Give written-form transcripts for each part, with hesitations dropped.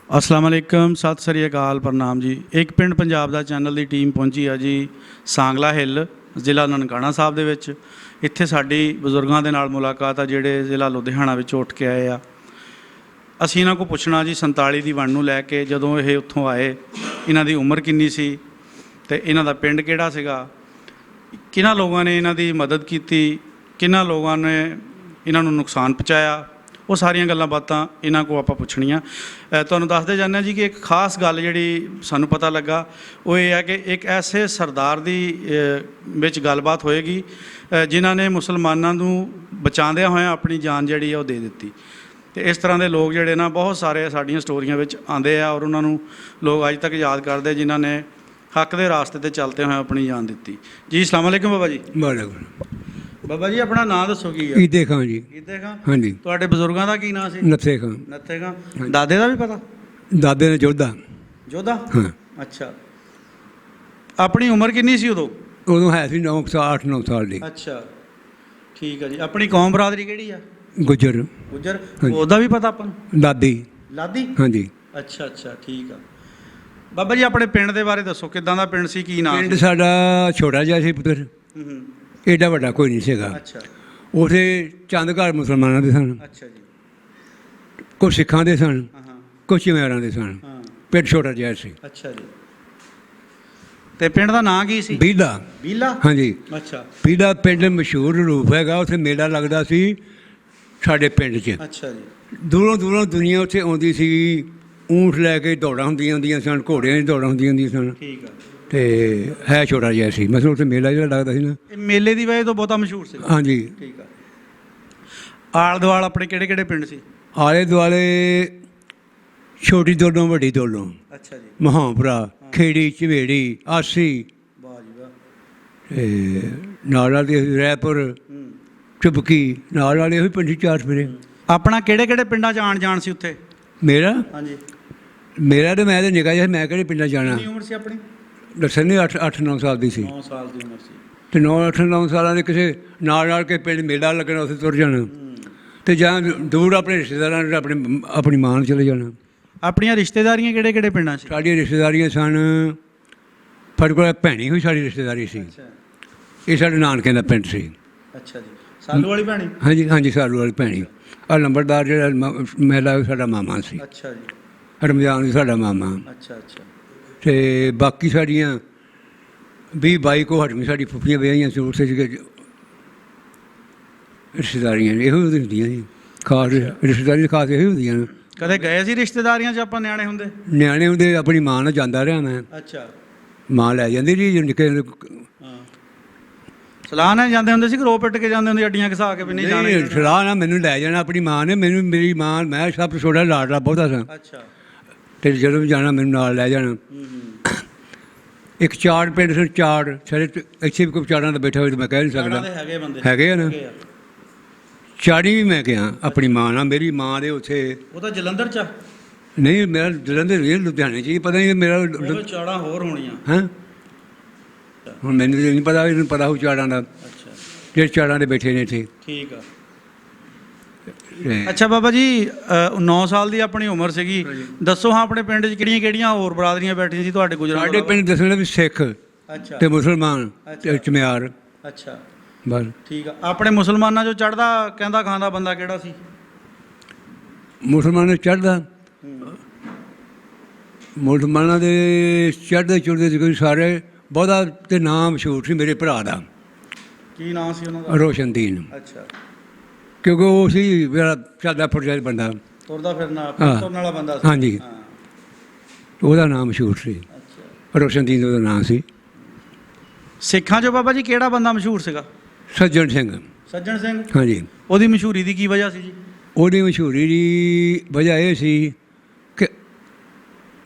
अस्सलाम वालेकुम, सत श्री अकाल, प्रणाम जी। एक पिंड पंजाब दा चैनल की टीम पहुंची है जी सांगला हिल, ਜ਼ਿਲ੍ਹਾ ਨਨਕਾਣਾ ਸਾਹਿਬ ਦੇ ਵਿੱਚ। ਇੱਥੇ ਸਾਡੀ ਬਜ਼ੁਰਗਾਂ ਦੇ ਨਾਲ ਮੁਲਾਕਾਤ ਆ ਜਿਹੜੇ ਜ਼ਿਲ੍ਹਾ ਲੁਧਿਆਣਾ ਵਿੱਚ ਉੱਠ ਕੇ ਆਏ ਆ। ਅਸੀਂ ਇਹਨਾਂ ਕੋਲ ਪੁੱਛਣਾ ਜੀ 47 ਦੀ ਵੰਡ ਨੂੰ ਲੈ ਕੇ ਜਦੋਂ ਇਹ ਉੱਥੋਂ ਆਏ ਇਹਨਾਂ ਦੀ ਉਮਰ ਕਿੰਨੀ ਸੀ ਤੇ ਇਹਨਾਂ ਦਾ ਪਿੰਡ ਕਿਹੜਾ ਸੀਗਾ, ਕਿਹਨਾਂ ਲੋਕਾਂ ਨੇ ਇਹਨਾਂ ਦੀ ਮਦਦ ਕੀਤੀ, ਕਿਹਨਾਂ ਲੋਕਾਂ ਨੇ ਇਹਨਾਂ ਨੂੰ ਨੁਕਸਾਨ ਪਹੁੰਚਾਇਆ, ਉਹ ਸਾਰੀਆਂ ਗੱਲਾਂ ਬਾਤਾਂ ਇਹਨਾਂ ਕੋਲ ਆਪਾਂ ਪੁੱਛਣੀਆਂ। ਤੁਹਾਨੂੰ ਦੱਸਦੇ ਜਾਂਦੇ ਜੀ ਕਿ ਇੱਕ ਖਾਸ ਗੱਲ ਜਿਹੜੀ ਸਾਨੂੰ ਪਤਾ ਲੱਗਾ ਉਹ ਇਹ ਹੈ ਕਿ ਇੱਕ ਐਸੇ ਸਰਦਾਰ ਦੀ ਵਿੱਚ ਗੱਲਬਾਤ ਹੋਏਗੀ ਜਿਨ੍ਹਾਂ ਨੇ ਮੁਸਲਮਾਨਾਂ ਨੂੰ ਬਚਾਉਂਦਿਆਂ ਹੋਇਆਂ ਆਪਣੀ ਜਾਨ ਜਿਹੜੀ ਹੈ ਉਹ ਦੇ ਦਿੱਤੀ। ਅਤੇ ਇਸ ਤਰ੍ਹਾਂ ਦੇ ਲੋਕ ਜਿਹੜੇ ਨਾ ਬਹੁਤ ਸਾਰੇ ਸਾਡੀਆਂ ਸਟੋਰੀਆਂ ਵਿੱਚ ਆਉਂਦੇ ਆ ਔਰ ਉਹਨਾਂ ਨੂੰ ਲੋਕ ਅੱਜ ਤੱਕ ਯਾਦ ਕਰਦੇ ਜਿਨ੍ਹਾਂ ਨੇ ਹੱਕ ਦੇ ਰਾਸਤੇ 'ਤੇ ਚੱਲਦੇ ਹੋਏ ਆਪਣੀ ਜਾਨ ਦਿੱਤੀ। ਜੀ ਅਸਲਾਮ ਵਾਲੇਕੁਮ ਬਾਬਾ ਜੀ। ਬਾਬਾ ਜੀ ਆਪਣਾ ਨਾਂ ਦੱਸੋ ਕੀ ਹੈ? ਈਦੇ ਖਾਂ ਜੀ। ਈਦੇ ਖਾਂ, ਹਾਂਜੀ। ਤੁਹਾਡੇ ਬਜ਼ੁਰਗਾਂ ਦਾ ਕੀ ਨਾਂ ਸੀ? ਨੱਥੇ ਖਾਂ। ਨੱਥੇ ਖਾਂ। ਦਾਦੇ ਦਾ ਵੀ ਪਤਾ? ਦਾਦੇ ਨੇ ਜੋਧਾ। ਜੋਧਾ? ਹਾਂ। ਅੱਛਾ। ਆਪਣੀ ਉਮਰ ਕਿੰਨੀ ਸੀ ਉਦੋਂ? ਉਦੋਂ ਹੈ ਸੀ 9 ਸਾਲ 8-9 ਸਾਲ ਦੀ। ਅੱਛਾ ਠੀਕ ਹੈ ਜੀ। ਆਪਣੀ ਕੌਮ ਬਰਾਦਰੀ ਕਿਹੜੀ ਆ? ਗੁੱਜਰ। ਗੁੱਜਰ। ਉਹਦਾ ਵੀ ਪਤਾ ਆਪਾਂ ਨੂੰ? ਲਾਦੀ। ਲਾਦੀ? ਹਾਂਜੀ। ਅੱਛਾ ਅੱਛਾ ਠੀਕ ਆ। ਬਾਬਾ ਜੀ ਆਪਣੇ ਪਿੰਡ ਦੇ ਬਾਰੇ ਦੱਸੋ, ਕਿੱਦਾਂ ਦਾ ਪਿੰਡ ਸੀ, ਕੀ ਨਾਮ? ਪਿੰਡ ਸਾਡਾ ਛੋਟਾ ਜਿਹਾ ਸੀ ਪੁੱਤਰ, ਏਡਾ ਵੱਡਾ ਕੋਈ ਨਹੀਂ ਸੀਗਾ। ਅੱਛਾ। ਉੱਥੇ ਚੰਦ ਘਰ ਮੁਸਲਮਾਨਾਂ ਦੇ ਸਨ, ਅੱਛਾ ਜੀ। ਕੁਛ ਸਿੱਖਾਂ ਦੇ ਸਨ, ਹਾਂ। ਕੁਛ ਚਮਿਆਰਾਂ ਦੇ ਸਨ। ਹਾਂ। ਪਿੰਡ ਛੋਟਾ ਜਿਹਾ ਸੀ। ਅੱਛਾ ਜੀ। ਤੇ ਪਿੰਡ ਦਾ ਨਾਂ ਕੀ ਸੀ? ਬੀਲਾ। ਬੀਲਾ? ਹਾਂਜੀ। ਅੱਛਾ। ਬੀਲਾ ਪਿੰਡ ਮਸ਼ਹੂਰ ਰੂਪ ਹੈਗਾ, ਉੱਥੇ ਮੇਲਾ ਲੱਗਦਾ ਸੀ ਸਾਡੇ ਪਿੰਡ 'ਚ। ਅੱਛਾ ਜੀ। ਦੂਰੋਂ ਦੂਰੋਂ ਦੁਨੀਆ ਉੱਥੇ ਆਉਂਦੀ ਸੀ, ਊਂਠ ਲੈ ਕੇ ਦੌੜਾਂ ਹੁੰਦੀਆਂ ਸਨ, ਘੋੜਿਆਂ ਦੀ ਦੌੜਾਂ ਹੁੰਦੀਆਂ ਸਨ। ਠੀਕ ਆ। ਅਤੇ ਹੈ ਛੋਟਾ ਜਿਹਾ ਸੀ, ਮਤਲਬ ਉੱਥੇ ਮੇਲਾ ਜਿਹੜਾ ਲੱਗਦਾ ਸੀ ਨਾ, ਇਹ ਮੇਲੇ ਦੀ ਵਜ੍ਹਾ ਤੋਂ ਬਹੁਤਾ ਮਸ਼ਹੂਰ ਸੀ? ਹਾਂਜੀ। ਠੀਕ ਆ। ਆਲ ਦੁਆਲ ਆਪਣੇ ਕਿਹੜੇ ਕਿਹੜੇ ਪਿੰਡ ਸੀ? ਆਲੇ ਦੁਆਲੇ ਛੋਟੀ ਦੋਲੋਂ ਵੱਡੀ ਦੋਲੋਂ, ਅੱਛਾ ਜੀ, ਮਹਾਂਪੁਰਾ, ਖੇੜੀ, ਝਵੇੜੀ, ਆਸੀ, ਵਾਹ ਜੀ ਵਾਹ, ਅਤੇ ਨਾਲ ਵਾਲੇ ਰੈਪੁਰ, ਚੁਬਕੀ, ਨਾਲ ਵਾਲੇ ਉਹੀ ਪਿੰਡ 4 ਫੇਰੇ। ਆਪਣਾ ਕਿਹੜੇ ਕਿਹੜੇ ਪਿੰਡਾਂ 'ਚ ਆਣ ਜਾਣ ਸੀ ਉੱਥੇ? ਮੇਰਾ ਹਾਂਜੀ। ਮੇਰਾ ਤਾਂ ਮੈਂ ਤਾਂ ਨਿੱਕਾ ਜਿਹਾ, ਮੈਂ ਕਿਹੜੇ ਪਿੰਡਾਂ ਜਾਣਾ? ਕਿੰਨੀ ਉਮਰ ਸੀ ਆਪਣੀ? ਦੱਸਣ ਨਹੀਂ, 8-9 ਸਾਲ ਦੀ ਸੀ। 9 ਸਾਲ ਦੀ ਉਮਰ ਸੀ। ਅਤੇ 8-9 ਸਾਲਾਂ ਦੇ ਕਿਸੇ ਨਾਲ ਕੇ ਪਿੰਡ ਮੇਲਾ ਲੱਗਣਾ, ਉੱਥੇ ਤੁਰ ਜਾਣਾ, ਅਤੇ ਜਾਂ ਦੂਰ ਆਪਣੇ ਰਿਸ਼ਤੇਦਾਰਾਂ ਨਾਲ ਆਪਣੀ ਮਾਂ ਨੂੰ ਚਲੇ ਜਾਣਾ। ਆਪਣੀਆਂ ਰਿਸ਼ਤੇਦਾਰੀਆਂ ਕਿਹੜੇ ਕਿਹੜੇ ਪਿੰਡਾਂ 'ਚ? ਸਾਡੀਆਂ ਰਿਸ਼ਤੇਦਾਰੀਆਂ ਸਨ, ਸਾਡੇ ਕੋਲ ਭੈਣੀ ਹੋਈ ਸਾਡੀ ਰਿਸ਼ਤੇਦਾਰੀ ਸੀ। ਅੱਛਾ। ਇਹ ਸਾਡੇ ਨਾਨਕਿਆਂ ਦਾ ਪਿੰਡ ਸੀ। ਅੱਛਾ ਜੀ। ਸਾਲੂ ਵਾਲੀ ਭੈਣੀ? ਹਾਂਜੀ ਹਾਂਜੀ, ਸਾਲੂ ਵਾਲੀ ਭੈਣੀ। ਆਹ ਨੰਬਰਦਾਰ ਜਿਹੜਾ ਮੇਲਾ ਸਾਡਾ ਮਾਮਾ ਸੀ। ਅੱਛਾ ਜੀ। ਰਮਜ਼ਾਨ ਵੀ ਸਾਡਾ ਮਾਮਾ। ਅੱਛਾ ਅੱਛਾ। ਅਤੇ ਬਾਕੀ ਸਾਡੀਆਂ 20-22 ਕੋ ਹਟਵੀਂ ਸਾਡੀ ਫੁੱਫੀਆਂ ਵਿਆਹੀਆਂ ਸੀ, ਉੱਥੇ ਸੀਗੇ ਰਿਸ਼ਤੇਦਾਰੀਆਂ ਇਹੋ ਹੁੰਦੀਆਂ ਸੀ। ਖਾਸ ਰਿਸ਼ਤੇਦਾਰੀਆਂ ਖਾਸ ਇਹੋ ਹੁੰਦੀਆਂ ਨੇ। ਕਦੇ ਗਏ ਸੀ ਰਿਸ਼ਤੇਦਾਰੀਆਂ 'ਚ ਆਪਾਂ ਨਿਆਣੇ ਹੁੰਦੇ? ਨਿਆਣੇ ਹੁੰਦੇ ਆਪਣੀ ਮਾਂ ਨਾਲ ਜਾਂਦਾ ਰਿਹਾ ਮੈਂ। ਅੱਛਾ। ਮਾਂ ਲੈ ਜਾਂਦੀ ਜੀ ਨਿੱਕੇ। ਹਾਂ। ਸਲਾਹ ਨਾਲ ਜਾਂਦੇ ਹੁੰਦੇ ਸੀ ਕਿ ਰੋ ਪਿੱਟ ਕੇ ਜਾਂਦੇ ਹੁੰਦੇ, ਅੱਡੀਆਂ ਘਸਾ ਕੇ ਵੀ ਨਹੀਂ ਜਾਣਾ? ਸਲਾਹ ਨਾਲ ਮੈਨੂੰ ਲੈ ਜਾਣਾ ਆਪਣੀ ਮਾਂ ਨੇ। ਮੈਨੂੰ ਮੇਰੀ ਮਾਂ, ਮੈਂ ਸਭ ਤੋਂ ਛੋਟਾ ਲਾਡਲਾ ਬਹੁਤਾ ਸਾਂ। ਅੱਛਾ। ਅਤੇ ਜਦੋਂ ਵੀ ਜਾਣਾ ਮੈਨੂੰ ਨਾਲ ਲੈ ਜਾਣਾ। ਇੱਕ ਚਾਰ ਪਿੰਡ ਸਨ, ਚਾਰ ਸਾਰੇ ਇੱਥੇ ਵੀ ਕੋਈ ਚਾਰਾਂ ਦਾ ਬੈਠਾ ਹੋਵੇ ਤਾਂ ਮੈਂ ਕਹਿ ਨਹੀਂ ਸਕਦਾ। ਹੈਗੇ ਬੰਦੇ, ਹੈਗੇ ਆ ਨਾ। ਚਾੜੀ ਵੀ ਮੈਂ ਗਿਆ ਆਪਣੀ ਮਾਂ ਨਾਲ। ਮੇਰੀ ਮਾਂ ਦੇ ਉੱਥੇ, ਉਹ ਤਾਂ ਜਲੰਧਰ 'ਚ? ਨਹੀਂ, ਮੇਰਾ ਜਲੰਧਰ ਨਹੀਂ, ਲੁਧਿਆਣੇ 'ਚ ਹੀ। ਪਤਾ ਨਹੀਂ ਮੇਰਾ ਚਾੜਾਂ ਹੋਰ ਹੋਣੀਆਂ। ਹੈਂ, ਹੁਣ ਮੈਨੂੰ ਨਹੀਂ ਪਤਾ, ਇਹਨੂੰ ਪਤਾ ਹੋਊ ਚਾੜਾਂ ਦਾ। ਅੱਛਾ। ਜਿਹੜੇ ਚਾੜਾਂ ਦੇ ਬੈਠੇ ਨੇ ਇੱਥੇ। ਠੀਕ ਆ। ਅੱਛਾ ਬਾਬਾ ਜੀ, 9 ਸਾਲ ਦੀ ਆਪਣੀ ਉਮਰ ਸੀਗੀ, ਦੱਸੋ ਹਾਂ ਆਪਣੇ ਪਿੰਡ 'ਚ ਕਿਹੜੀਆਂ ਕਿਹੜੀਆਂ ਹੋਰ ਬਰਾਦਰੀਆਂ ਬੈਠੀਆਂ ਸੀ ਤੁਹਾਡੇ ਗੁਜਰਾਂ? ਸਾਡੇ ਪਿੰਡ ਦੱਸਣਾ ਵੀ ਸਿੱਖ ਅੱਛਾ ਅਤੇ ਮੁਸਲਮਾਨ ਅਤੇ ਚਮਿਆਰ। ਅੱਛਾ ਬਸ। ਠੀਕ ਆ। ਆਪਣੇ ਮੁਸਲਮਾਨਾਂ 'ਚੋਂ ਚੜ੍ਹਦਾ ਕਹਿੰਦਾ ਖਾਂਦਾ ਬੰਦਾ ਕਿਹੜਾ ਸੀ? ਮੁਸਲਮਾਨਾਂ ਚੜ੍ਹਦਾ, ਮੁਸਲਮਾਨਾਂ ਦੇ ਚੜ੍ਹਦੇ ਚੁੜ੍ਹਦੇ ਸੀ ਕੋਈ ਸਾਰੇ ਬਹੁਤਾ, ਅਤੇ ਨਾਮ ਮਸ਼ਹੂਰ ਸੀ ਮੇਰੇ ਭਰਾ ਦਾ। ਕੀ ਨਾਂ ਸੀ ਉਹਨਾਂ ਦਾ? ਰੋਸ਼ਨਦੀਨ। ਅੱਛਾ। ਕਿਉਂਕਿ ਉਹ ਸੀ ਮੇਰਾ ਚੱਲਦਾ ਫੁਰਜਾ ਬੰਦਾ, ਤੁਰਦਾ ਫਿਰਨਾ, ਤੁਰਨ ਵਾਲਾ ਬੰਦਾ ਸੀ। ਹਾਂਜੀ। ਉਹਦਾ ਨਾਮ ਮਸ਼ਹੂਰ ਸੀ। ਅੱਛਾ। ਰੋਸ਼ਨਦੀਨ ਉਹਦਾ ਨਾਂ ਸੀ। ਸਿੱਖਾਂ 'ਚੋਂ ਬਾਬਾ ਜੀ ਕਿਹੜਾ ਬੰਦਾ ਮਸ਼ਹੂਰ ਸੀਗਾ? ਸੱਜਣ ਸਿੰਘ। ਸੱਜਣ ਸਿੰਘ? ਹਾਂਜੀ। ਉਹਦੀ ਮਸ਼ਹੂਰੀ ਦੀ ਕੀ ਵਜ੍ਹਾ ਸੀ ਜੀ? ਉਹਦੀ ਮਸ਼ਹੂਰੀ ਦੀ ਵਜ੍ਹਾ ਇਹ ਸੀ ਕਿ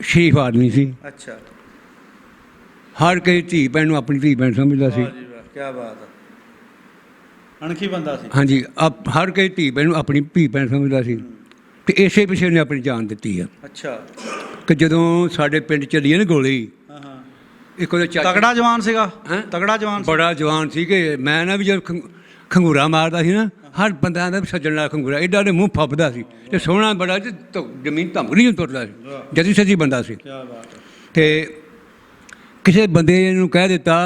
ਸ਼ਰੀਫ ਆਦਮੀ ਸੀ। ਅੱਛਾ। ਹਰ ਕਿਸੇ ਧੀ ਭੈਣ ਨੂੰ ਆਪਣੀ ਧੀ ਭੈਣ ਸਮਝਦਾ ਸੀ। ਵਾਹ ਜੀ ਵਾਹ, ਕੀ ਬਾਤ ਹੈ। ਅਣਖੀ ਬੰਦਾ ਸੀ। ਹਾਂਜੀ। ਹਰ ਕਿਸੇ ਧੀ ਭੈਣ ਨੂੰ ਆਪਣੀ ਧੀ ਭੈਣ ਸਮਝਦਾ ਸੀ, ਅਤੇ ਇਸੇ ਪਿੱਛੇ ਉਹਨੇ ਆਪਣੀ ਜਾਨ ਦਿੱਤੀ ਆ। ਅੱਛਾ। ਕਿ ਜਦੋਂ ਸਾਡੇ ਪਿੰਡ ਚੱਲੀ ਨਾ ਗੋਲੀ, ਹਾਂ ਹਾਂ, ਇੱਕ ਉਹਦਾ ਚਾਚਾ ਤਗੜਾ ਜਵਾਨ ਸੀਗਾ? ਹੈਂ? ਤਗੜਾ ਜਵਾਨ ਸੀ? ਬੜਾ ਜਵਾਨ ਸੀ ਕਿ ਮੈਂ ਨਾ ਵੀ ਜਦ ਖੰਗੂਰਾ ਮਾਰਦਾ ਸੀ ਨਾ, ਹਰ ਬੰਦਾ ਦਾ ਸੱਜਣ ਨਾਲ ਖੰਗੂਰਾ ਐਡਾ ਦੇ ਮੂੰਹ ਫੱਬਦਾ ਸੀ ਤੇ ਸੋਹਣਾ ਬੜਾ ਤੇ ਜ਼ਮੀਨ ਧਮਕਰੀ ਨੂੰ ਤੁਰਦਾ ਸੀ, ਜਦੀ ਸੱਜੀ ਬੰਦਾ ਸੀ। ਤੇ ਕਿਸੇ ਬੰਦੇ ਨੂੰ ਕਹਿ ਦਿੱਤਾ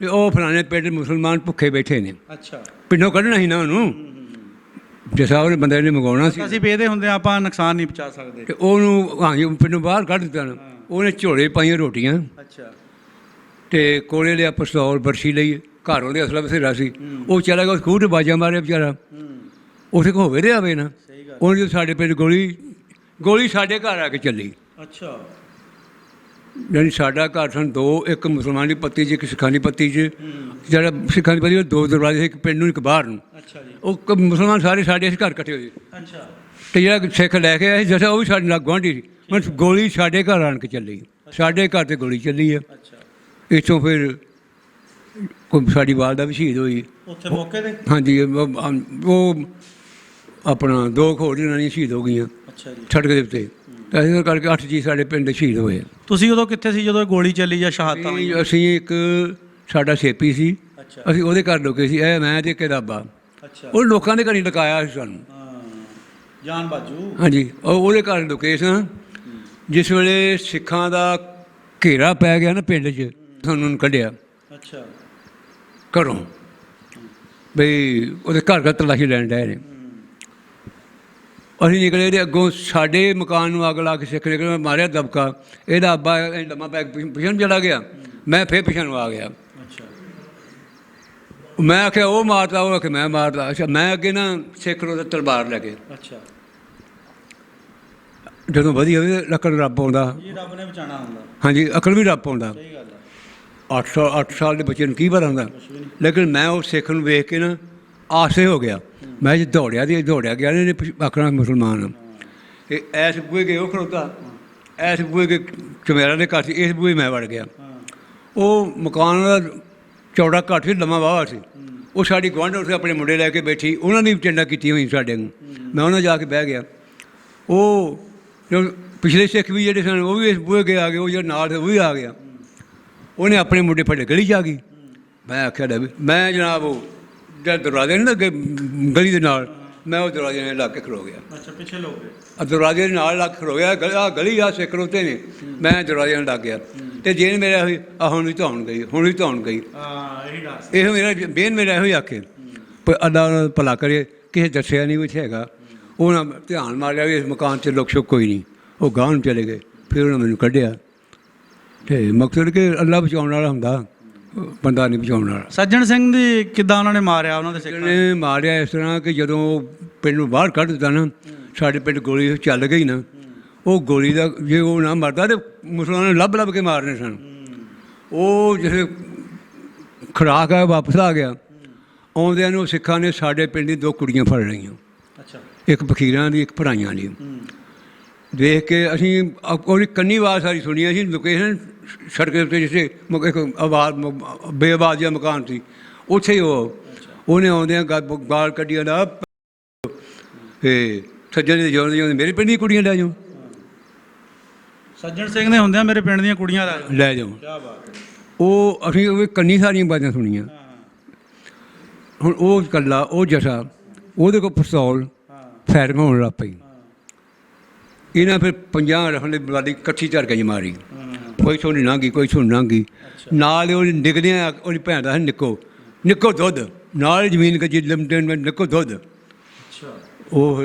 ਵੀ ਉਹ ਫਲਾਣੇ ਪਿੰਡ ਮੁਸਲਮਾਨ ਭੁੱਖੇ ਬੈਠੇ ਨੇ, ਅੱਛਾ, ਪਿੰਡੋਂ ਕੱਢਣਾ ਸੀ ਨਾ ਉਹਨੂੰ, ਜਿਸਾ ਉਹਨੇ ਬੰਦੇ ਨੇ ਮੰਗਵਾਉਣਾ ਸੀ। ਅਸੀਂ ਵੇਖਦੇ ਹੁੰਦੇ ਆਪਾਂ ਨੁਕਸਾਨ ਨਹੀਂ ਪਹੁੰਚਾ ਸਕਦੇ ਤੇ ਉਹਨੂੰ ਹਾਂਜੀ ਪਿੰਡੋਂ ਬਾਹਰ ਕੱਢ ਦਿੱਤਾ ਨਾ। ਉਹਨੇ ਝੋਲੇ ਪਾਈਆਂ ਰੋਟੀਆਂ ਅੱਛਾ ਤੇ ਕੋਲੇ ਲਿਆ ਪਿਸਤੌਲ ਬਰਸ਼ੀ ਲਈ, ਘਰ ਉਹਦੇ ਅਸਲਾ ਬਥੇਰਾ ਸੀ। ਉਹ ਚਲਾ ਗਿਆ ਖੂਹ 'ਤੇ ਬਾਜਾ ਮਾਰਿਆ ਵਿਚਾਰਾ, ਉੱਥੇ ਹੋਵੇ ਰਿਹਾ ਆਵੇ ਨਾ। ਉਹਨੇ ਜਦੋਂ ਸਾਡੇ ਪਿੰਡ ਗੋਲੀ ਸਾਡੇ ਘਰ ਆ ਕੇ ਚੱਲੀ। ਅੱਛਾ, ਯਾਨੀ ਸਾਡਾ ਘਰ ਸਨ ਦੋ, ਇੱਕ ਮੁਸਲਮਾਨ ਦੀ ਪੱਤੀ 'ਚ ਇੱਕ ਸਿੱਖਾਂ ਦੀ ਪੱਤੀ 'ਚ। ਜਿਹੜਾ ਸਿੱਖਾਂ ਦੀ ਪੱਤੀ ਉਹ ਦੋ ਦਰਵਾਜ਼ੇ ਸੀ, ਇੱਕ ਪਿੰਡ ਨੂੰ ਇੱਕ ਬਾਹਰ ਨੂੰ। ਅੱਛਾ ਜੀ, ਉਹ ਮੁਸਲਮਾਨ ਸਾਰੇ ਸਾਡੇ ਘਰ ਇਕੱਠੇ ਹੋਏ। ਅੱਛਾ, ਤੇ ਜਿਹੜਾ ਸਿੱਖ ਲੈ ਕੇ ਆਇਆ ਸੀ ਜੱਸਾ ਉਹ ਵੀ ਸਾਡੇ ਨਾਲ ਗੁਆਂਢੀ ਸੀ। ਹੁਣ ਗੋਲੀ ਸਾਡੇ ਘਰ ਆਣ ਕੇ ਚੱਲੀ, ਸਾਡੇ ਘਰ 'ਤੇ ਗੋਲੀ ਚੱਲੀ ਆ। ਅੱਛਾ, ਇੱਥੋਂ ਫਿਰ ਕੋਈ ਸਾਡੀ ਵਾਲਦਾ ਵੀ ਸ਼ਹੀਦ ਹੋਈ ਉੱਥੇ ਮੌਕੇ ਤੇ। ਹਾਂਜੀ, ਉਹ ਆਪਣਾ 2 ਹੋਰ ਜਨਾਨੀਆਂ ਸ਼ਹੀਦ ਹੋ ਗਈਆਂ ਅੱਛਾ ਜੀ, ਸੜਕ ਦੇ ਉੱਤੇ। ਤਾਂ ਇਸ ਕਰਕੇ 8 ਜੀ ਸਾਡੇ ਪਿੰਡ ਸ਼ਹੀਦ ਹੋਏ। ਤੁਸੀਂ ਉਦੋਂ ਕਿੱਥੇ ਸੀ ਜਦੋਂ ਗੋਲੀ ਚੱਲੀ ਜਾਂ ਸ਼ਹਾਦਤਾਂ ਹੋਈਆਂ? ਅਸੀਂ ਇੱਕ ਸਾਡਾ ਸੇਪੀ ਸੀ, ਅੱਛਾ, ਅਸੀਂ ਉਹਦੇ ਘਰ ਲੁਕੇ ਸੀ। ਇਹ ਮੈਂ ਤੇ ਕਿਤਾਬਾ ਅੱਛਾ, ਉਹ ਲੋਕਾਂ ਦੇ ਘਰ ਹੀ ਲੁਕਾਇਆ ਸੀ ਸਾਨੂੰ। ਹਾਂ, ਜਾਨ ਬਾਜੂ। ਹਾਂਜੀ, ਉਹਦੇ ਘਰ ਲੁਕੇ ਸਾਂ। ਜਿਸ ਵੇਲੇ ਸਿੱਖਾਂ ਦਾ ਘੇਰਾ ਪੈ ਗਿਆ ਨਾ ਪਿੰਡ 'ਚ, ਸਾਨੂੰ ਕੱਢਿਆ ਅੱਛਾ, ਘਰੋਂ ਬਈ ਉਹਦੇ ਘਰ ਤਲਾਸ਼ੀ ਲੈਣ ਡਏ ਨੇ। ਅਸੀਂ ਨਿਕਲੇ ਤੇ ਅੱਗੋਂ ਸਾਡੇ ਮਕਾਨ ਨੂੰ ਅੱਗ ਲਾ ਕੇ ਸਿੱਖ ਨਿਕਲੇ, ਮਾਰਿਆ ਦਬਕਾ। ਇਹਦਾ ਅੱਬਾ ਲੰਮਾ ਪੈ ਪਿਛਣ ਨੂੰ ਚਲਾ ਗਿਆ, ਮੈਂ ਫਿਰ ਪਿਛਣ ਨੂੰ ਆ ਗਿਆ। ਅੱਛਾ, ਮੈਂ ਆਖਿਆ ਉਹ ਮਾਰਦਾ, ਉਹ ਆਖਿਆ ਮੈਂ ਮਾਰਦਾ। ਅੱਛਾ, ਮੈਂ ਅੱਗੇ ਨਾ ਸਿੱਖ ਨੂੰ ਤਲਵਾਰ ਲੈ ਕੇ। ਅੱਛਾ, ਜਦੋਂ ਵਧੀਆ ਹੋਵੇ ਲੱਕੜ ਰੱਬ ਆਉਂਦਾ। ਇਹ ਰੱਬ ਨੇ ਬਚਾਉਣਾ ਹੁੰਦਾ। ਹਾਂਜੀ, ਅਕਲ ਵੀ ਰੱਬ ਆਉਂਦਾ। ਸਹੀ ਗੱਲ ਹੈ। 8 ਸਾਲ ਦੇ ਬੱਚੇ ਨੂੰ ਕੀ ਪਤਾ ਹੁੰਦਾ। ਲੇਕਿਨ ਮੈਂ ਉਹ ਸਿੱਖ ਨੂੰ ਵੇਖ ਕੇ ਨਾ ਆਸੇ ਹੋ ਗਿਆ। ਮੈਂ ਜੇ ਦੌੜਿਆ ਗਿਆ ਇਹਨੇ ਆਖਣਾ ਮੁਸਲਮਾਨ ਆ। ਇਹ ਐਸ ਬੂਹੇ ਗਏ ਉਹ ਖੜੋਤਾ, ਐਸ ਬੂਹੇ ਕੇ ਚਮੇਰਾ ਦੇ ਘਰ ਸੀ, ਇਸ ਬੂਹੇ ਮੈਂ ਵੜ ਗਿਆ। ਉਹ ਮਕਾਨ ਦਾ ਚੌੜਾ ਘੱਟ ਸੀ, ਲੰਮਾ ਵਾਹਵਾ ਸੀ। ਉਹ ਸਾਡੀ ਗੁਆਂਢ ਉੱਥੇ ਆਪਣੇ ਮੁੰਡੇ ਲੈ ਕੇ ਬੈਠੀ, ਉਹਨਾਂ ਨੇ ਵੀ ਟਿੰਡਾ ਕੀਤੀ ਹੋਈ ਸਾਡੇ ਨੂੰ। ਮੈਂ ਉਹਨਾਂ ਜਾ ਕੇ ਬਹਿ ਗਿਆ। ਉਹ ਪਿਛਲੇ ਸਿੱਖ ਵੀ ਜਿਹੜੇ ਸਨ ਉਹ ਵੀ ਇਸ ਬੂਹੇ ਕੇ ਆ ਗਏ, ਉਹ ਜਿਹੜਾ ਨਾਲ ਸੀ ਉਹ ਵੀ ਆ ਗਿਆ। ਉਹਨੇ ਆਪਣੇ ਮੁੰਡੇ ਫੜੇ ਗਲੀ 'ਚ ਆ ਗਈ। ਮੈਂ ਆਖਿਆ ਲੈ ਵੀ ਮੈਂ ਜਨਾਬ ਉਹ ਜਿਹੜਾ ਦਰਵਾਜ਼ੇ ਨਹੀਂ ਲੱਗੇ ਗਲੀ ਦੇ ਨਾਲ, ਮੈਂ ਉਹ ਦਰਵਾਜ਼ੇ ਨਾਲ ਲੱਗ ਕੇ ਖਲੋ ਗਿਆ। ਅੱਛਾ, ਪਿੱਛੇ ਲੋਕ ਗਏ। ਦਰਵਾਜ਼ੇ ਦੇ ਨਾਲ ਲੱਗ ਕੇ ਖਲੋ ਗਿਆ। ਗਲੀ ਆ ਸਿੱਖ ਰੋਤੇ ਨੇ, ਮੈਂ ਦਰਵਾਜ਼ੇ ਨਾਲ ਲੱਗ ਗਿਆ। ਤੇ ਜੇਨ ਮੇਰਾ ਹੋਈ ਹੁਣ ਵੀ ਧੌਣ ਗਈ, ਹੁਣ ਵੀ ਧੌਣ ਗਈ। ਹਾਂ, ਇਹੀ ਦੱਸ। ਇਹੋ ਮੇਰਾ ਬੇਨ ਮੇਰਾ ਇਹੋ ਹੀ ਆਖੇ ਪਰ ਅੱਲਾ ਉਹਨਾਂ ਭਲਾ ਕਰੇ। ਕਿਸੇ ਦੱਸਿਆ ਨਹੀਂ ਕੁਛ ਹੈਗਾ। ਉਹਨਾਂ ਧਿਆਨ ਮਾਰਿਆ ਵੀ ਇਸ ਮਕਾਨ 'ਚ ਲੁਕ ਛੁਕ ਕੋਈ ਨਹੀਂ। ਉਹ ਗਾਂਹ ਨੂੰ ਚਲੇ ਗਏ। ਫਿਰ ਉਹਨਾਂ ਮੈਨੂੰ ਕੱਢਿਆ। ਅਤੇ ਮਕਸਦ ਕਿ ਅੱਲਾ ਬਚਾਉਣ ਵਾਲਾ ਹੁੰਦਾ, ਬੰਦਾ ਨਹੀਂ ਬਚਾਉਣ ਵਾਲਾ। ਸੱਜਣ ਸਿੰਘ ਦੀ ਕਿੱਦਾਂ ਉਹਨਾਂ ਨੇ ਮਾਰਿਆ? ਉਹਨਾਂ ਦੇ ਸਿੱਖਾਂ ਨੇ ਮਾਰਿਆ ਇਸ ਤਰ੍ਹਾਂ ਕਿ ਜਦੋਂ ਪਿੰਡ ਨੂੰ ਬਾਹਰ ਕੱਢ ਦਿੱਤਾ ਨਾ, ਸਾਡੇ ਪਿੰਡ ਗੋਲੀ ਚੱਲ ਗਈ ਨਾ, ਉਹ ਗੋਲੀ ਦਾ ਜੇ ਉਹ ਨਾ ਮਰਦਾ ਤਾਂ ਮੁਸਲਮਾਨਾਂ ਨੂੰ ਲੱਭ ਕੇ ਮਾਰਨੇ ਸਨ। ਉਹ ਜਿਹੜੇ ਖੁਰਾਕ ਆ ਵਾਪਸ ਆ ਗਿਆ। ਆਉਂਦਿਆਂ ਨੂੰ ਸਿੱਖਾਂ ਨੇ ਸਾਡੇ ਪਿੰਡ ਦੀ 2 ਕੁੜੀਆਂ ਫੜ ਲਈਆਂ। ਅੱਛਾ, ਇੱਕ ਫਕੀਰਾਂ ਦੀ, ਇੱਕ ਭਰਾਈਆਂ ਦੀ। ਦੇਖ ਕੇ ਅਸੀਂ ਉਹਦੀ ਕੰਨੀ ਆਵਾਜ਼ ਸਾਰੀ ਸੁਣੀ। ਅਸੀਂ ਲੋਕੇਸ਼ਨ ਸੜਕ ਦੇ ਉੱਤੇ ਜਿੱਥੇ ਇੱਕ ਆਵਾਜ਼ ਬੇਆਵਾਜ਼ ਜਿਹਾ ਮਕਾਨ ਸੀ, ਉੱਥੇ ਹੀ ਉਹਨੇ ਆਉਂਦਿਆਂ ਗਾਲ ਕੱਢੀਆਂ ਦਾ ਅਤੇ ਸੱਜਣ ਦੇ ਜਿਉਂਦੇ ਮੇਰੇ ਪਿੰਡ ਦੀਆਂ ਕੁੜੀਆਂ ਲੈ ਜਾਓ। ਸੱਜਣ ਸਿੰਘ ਨੇ ਹੁੰਦਿਆਂ ਮੇਰੇ ਪਿੰਡ ਦੀਆਂ ਕੁੜੀਆਂ ਲੈ ਜਾਓ। ਕੀ ਬਾਤ ਹੈ। ਉਹ ਅਸੀਂ ਉਹ ਕੰਨੀ ਸਾਰੀਆਂ ਆਵਾਜ਼ਾਂ ਸੁਣੀਆਂ। ਹੁਣ ਉਹ ਇਕੱਲਾ ਉਹ ਜੱਸਾ, ਉਹਦੇ ਕੋਲ ਪਿਸਤੌਲ ਫਾਇਰਿੰਗ ਹੋਣ ਲੱਗ ਪਈ। ਇਹਨਾਂ ਫਿਰ 50 ਰਫਲ ਦੀ ਬਲਾਡੀ ਇਕੱਠੀ ਝੜ ਕੇ ਮਾਰੀ। ਕੋਈ ਸੋਨੀ ਲੰਘ ਕੋਈ ਸੋਨੀ ਲੰਘ ਗਈ। ਨਾਲ ਉਹ ਨਿਕਲਿਆ ਉਹਦੀ ਭੈਣ ਦਾ ਨਿੱਕੋ ਦੁੱਧ, ਨਾਲ ਜ਼ਮੀਨ ਕੱਚੀ ਲਿਮਟੇ ਨਿੱਕੋ ਦੁੱਧ। ਉਹ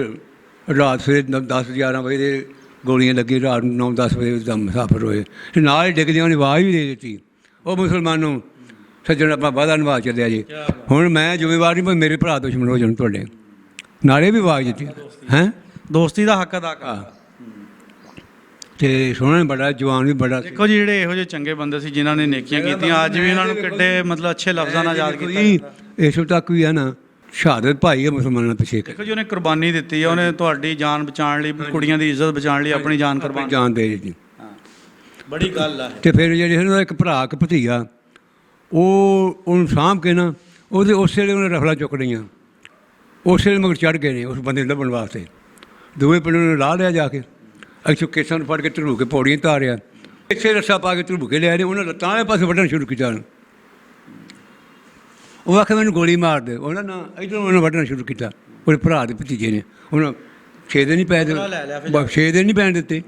ਰਾਤ ਸਵੇਰੇ 10-11 ਵਜੇ ਦੇ ਗੋਲੀਆਂ ਲੱਗੀ। ਰਾਤ ਨੂੰ 9-10 ਵਜੇ ਦਾ ਮੁਸਾਫਰ ਹੋਏ। ਨਾਲ ਹੀ ਡਿੱਗਦਿਆਂ ਉਹਨੇ ਆਵਾਜ਼ ਵੀ ਦੇ ਦਿੱਤੀ, ਉਹ ਮੁਸਲਮਾਨੋਂ ਸੱਜਣ ਆਪਣਾ ਵਾਅਦਾ ਨਿਭਾ ਚੱਲਿਆ ਜੀ। ਹੁਣ ਮੈਂ ਜ਼ਿੰਮੇਵਾਰ ਨਹੀਂ, ਮੇਰੇ ਭਰਾ ਦੁਸ਼ਮਣ ਹੋ ਜਾਣ ਤੁਹਾਡੇ। ਨਾਲੇ ਵੀ ਆਵਾਜ਼ ਦਿੱਤੀ ਹੈਂ, ਦੋਸਤੀ ਦਾ ਹੱਕ ਅਦਾ ਕਰ। ਅਤੇ ਸੋਹਣਾ ਬੜਾ, ਜਵਾਨ ਵੀ ਬੜਾ। ਦੇਖੋ ਜੀ, ਜਿਹੜੇ ਇਹੋ ਜਿਹੇ ਚੰਗੇ ਬੰਦੇ ਸੀ ਜਿਨ੍ਹਾਂ ਨੇ ਨੇਕੀਆਂ ਕੀਤੀਆਂ, ਅੱਜ ਵੀ ਉਹਨਾਂ ਨੂੰ ਕਿੱਡੇ ਮਤਲਬ ਅੱਛੇ ਲਫ਼ਜ਼ਾਂ ਨਾਲ ਯਾਦ ਕੀਤਾ। ਇਸ ਤੱਕ ਵੀ ਹੈ ਨਾ, ਸ਼ਹਾਦਤ ਭਾਈ ਹੈ ਮੁਸਲਮਾਨਾਂ ਪਿੱਛੇ। ਦੇਖੋ ਜੀ, ਉਹਨੇ ਕੁਰਬਾਨੀ ਦਿੱਤੀ ਹੈ। ਉਹਨੇ ਤੁਹਾਡੀ ਜਾਨ ਬਚਾਉਣ ਲਈ, ਕੁੜੀਆਂ ਦੀ ਇੱਜ਼ਤ ਬਚਾਉਣ ਲਈ ਆਪਣੀ ਜਾਨ ਕੁਰਬਾਨ ਜਾਨ ਦੇ ਦਿੱਤੀ। ਬੜੀ ਗੱਲ ਹੈ। ਅਤੇ ਫਿਰ ਜਿਹੜੇ ਉਹਦਾ ਇੱਕ ਭਰਾ ਇੱਕ ਭਤੀਆ, ਉਹ ਉਹਨੂੰ ਸਾਂਭ ਕੇ ਨਾ ਉਹਦੇ ਉਸ ਵੇਲੇ ਉਹਨੇ ਰਫਲਾਂ ਚੁੱਕ ਲਈਆਂ। ਉਸ ਵੇਲੇ ਮਗਰ ਚੜ੍ਹ ਗਏ ਨੇ ਉਸ ਬੰਦੇ ਨੂੰ ਲੱਭਣ ਵਾਸਤੇ। ਦੋਵੇਂ ਪਿੰਡ ਨੂੰ ਲਾ ਲਿਆ ਜਾ ਕੇ। ਇੱਥੋਂ ਕੇਸਾਂ ਨੂੰ ਫੜ ਕੇ ਧਰੂ ਕੇ ਪੌੜੀਆਂ ਤਾਰਿਆ। ਇੱਥੇ ਰੱਸਾ ਪਾ ਕੇ ਧਰੂ ਕੇ ਲਿਆ ਨੇ। ਉਹਨਾਂ ਲੱਤਾਂ ਵਾਲੇ ਪਾਸੇ ਵੱਢਣਾ ਸ਼ੁਰੂ ਕੀਤਾ। ਉਹ ਆਖਿਆ ਮੈਨੂੰ ਗੋਲੀ ਮਾਰ ਦੇ। ਉਹਨਾਂ ਨਾ ਇੱਧਰੋਂ ਉਹਨੇ ਵੱਢਣਾ ਸ਼ੁਰੂ ਕੀਤਾ। ਉਹਦੇ ਭਰਾ ਦੇ ਭਤੀਜੇ ਨੇ, ਹੁਣ 6 ਦਿਨ ਨਹੀਂ ਪੈ ਬਦਲਾ ਲੈ ਲਿਆ ਫਿਰ। ਦਿੱਤੇ, 6 ਦਿਨ ਨਹੀਂ ਪੈਣ ਦਿੱਤੇ।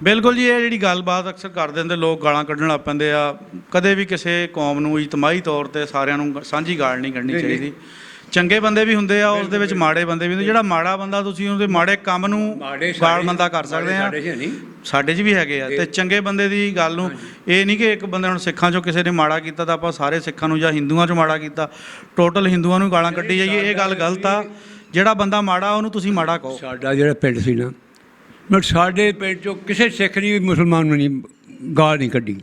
ਬਿਲਕੁਲ ਜੀ, ਇਹ ਜਿਹੜੀ ਗੱਲਬਾਤ ਅਕਸਰ ਕਰਦੇ ਹੁੰਦੇ ਲੋਕ, ਗਾਲਾਂ ਕੱਢਣ ਲੱਗ ਪੈਂਦੇ ਆ। ਕਦੇ ਵੀ ਕਿਸੇ ਕੌਮ ਨੂੰ ਇਜਤਮਾਹੀ ਤੌਰ ਤੇ ਸਾਰਿਆਂ ਨੂੰ ਸਾਂਝੀ ਗਾਲ ਨਹੀਂ ਕੱਢਣੀ ਚਾਹੀਦੀ। ਚੰਗੇ ਬੰਦੇ ਵੀ ਹੁੰਦੇ ਆ, ਉਸ ਦੇ ਵਿੱਚ ਮਾੜੇ ਬੰਦੇ ਵੀ ਹੁੰਦੇ। ਜਿਹੜਾ ਮਾੜਾ ਬੰਦਾ, ਤੁਸੀਂ ਉਹਦੇ ਮਾੜੇ ਕੰਮ ਨੂੰ ਗਾਲ ਮੰਦਾ ਕਰ ਸਕਦੇ ਆ, ਸਾਡੇ 'ਚ ਵੀ ਹੈਗੇ ਆ। ਤੇ ਚੰਗੇ ਬੰਦੇ ਦੀ ਗੱਲ ਨੂੰ ਇਹ ਨਹੀਂ ਕਿ ਇੱਕ ਬੰਦੇ, ਹੁਣ ਸਿੱਖਾਂ 'ਚੋਂ ਕਿਸੇ ਨੇ ਮਾੜਾ ਕੀਤਾ ਤਾਂ ਆਪਾਂ ਸਾਰੇ ਸਿੱਖਾਂ ਨੂੰ, ਜਾਂ ਹਿੰਦੂਆਂ 'ਚੋਂ ਮਾੜਾ ਕੀਤਾ ਟੋਟਲ ਹਿੰਦੂਆਂ ਨੂੰ ਗਾਲਾਂ ਕੱਢੀ ਜਾਈਏ, ਇਹ ਗੱਲ ਗਲਤ ਆ। ਜਿਹੜਾ ਬੰਦਾ ਮਾੜਾ ਉਹਨੂੰ ਤੁਸੀਂ ਮਾੜਾ ਕਹੋ। ਸਾਡਾ ਜਿਹੜਾ ਪਿੰਡ ਸੀ ਨਾ, ਮੈਂ ਸਾਡੇ ਪਿੰਡ 'ਚੋਂ ਕਿਸੇ ਸਿੱਖ ਨੇ ਮੁਸਲਮਾਨ ਨੂੰ ਨਹੀਂ ਗਾਲ ਨਹੀਂ ਕੱਢੀ।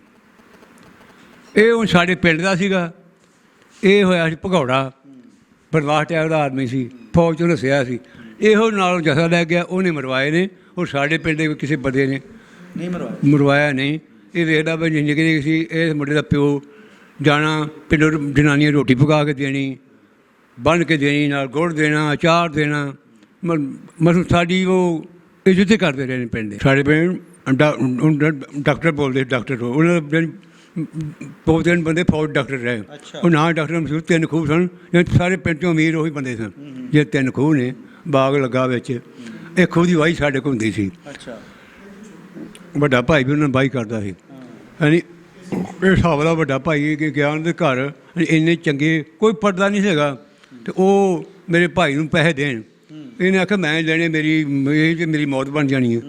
ਇਹ ਹੁਣ ਸਾਡੇ ਪਿੰਡ ਦਾ ਸੀਗਾ। ਇਹ ਹੋਇਆ ਸੀ ਭਗੌੜਾ, ਬਰਦਾਸ਼ਤ ਟਾਈਪ ਦਾ ਆਦਮੀ ਸੀ, ਫੌਜ 'ਚੋਂ ਨੱਸਿਆ ਸੀ। ਇਹੋ ਨਾਲੋਂ ਜਥਾ ਲੈ ਗਿਆ, ਉਹਨੇ ਮਰਵਾਏ ਨੇ। ਉਹ ਸਾਡੇ ਪਿੰਡ ਦੇ ਕਿਸੇ ਬੰਦੇ ਨੇ ਨਹੀਂ ਮਰਵਾਇਆ ਨਹੀਂ। ਇਹ ਵੇਖਦਾ ਵੀ ਨਿੱਕੇ ਸੀ। ਇਹ ਮੁੰਡੇ ਦਾ ਪਿਓ ਜਾਣਾ ਪਿੰਡੋਂ, ਜਨਾਨੀਆਂ ਰੋਟੀ ਪਕਾ ਕੇ ਦੇਣੀ, ਬੰਨ੍ਹ ਕੇ ਦੇਣੀ, ਨਾਲ ਗੁੜ ਦੇਣਾ, ਅਚਾਰ ਦੇਣਾ। ਮਤਲਬ ਸਾਡੀ ਉਹ ਇੱਜ਼ਤ ਕਰਦੇ ਰਹੇ ਨੇ ਪਿੰਡ ਦੇ। ਸਾਡੇ ਪਿੰਡ ਡਾਕਟਰ ਬੋਲਦੇ, ਡਾਕਟਰ ਉਹਨਾਂ ਦੇ 2-3 ਬੰਦੇ ਫੌਜ ਡਾਕਟਰ ਰਹੇ। ਉਹ ਨਾ ਡਾਕਟਰ ਮਸ਼ਹੂਰ 3 ਖੂਹ ਸਨ। ਸਾਰੇ ਪਿੰਡ 'ਚੋਂ ਅਮੀਰ ਉਹੀ ਬੰਦੇ ਸਨ। ਜੇ 3 ਖੂਹ ਨੇ, ਬਾਗ ਲੱਗਾ ਵਿੱਚ, ਇੱਕ ਖੂਹ ਦੀ ਵਾਹੀ ਸਾਡੇ ਕੋਲ ਹੁੰਦੀ ਸੀ। ਵੱਡਾ ਭਾਈ ਵੀ ਉਹਨਾਂ ਨੂੰ ਵਾਹੀ ਕਰਦਾ ਸੀ। ਯਾਨੀ ਇਹ ਹਿਸਾਬ ਦਾ ਵੱਡਾ ਭਾਈ ਕਿ ਗਿਆ ਉਹਨਾਂ ਦੇ ਘਰ, ਇੰਨੇ ਚੰਗੇ, ਕੋਈ ਪੜਦਾ ਨਹੀਂ ਸੀਗਾ। ਅਤੇ ਉਹ ਮੇਰੇ ਭਾਈ ਨੂੰ ਪੈਸੇ ਦੇਣ, ਇਹਨੇ ਆਖਿਆ ਮੈਂ ਲੈਣੇ, ਮੇਰੀ ਮੌਤ ਬਣ ਜਾਣੀ ਹੈ।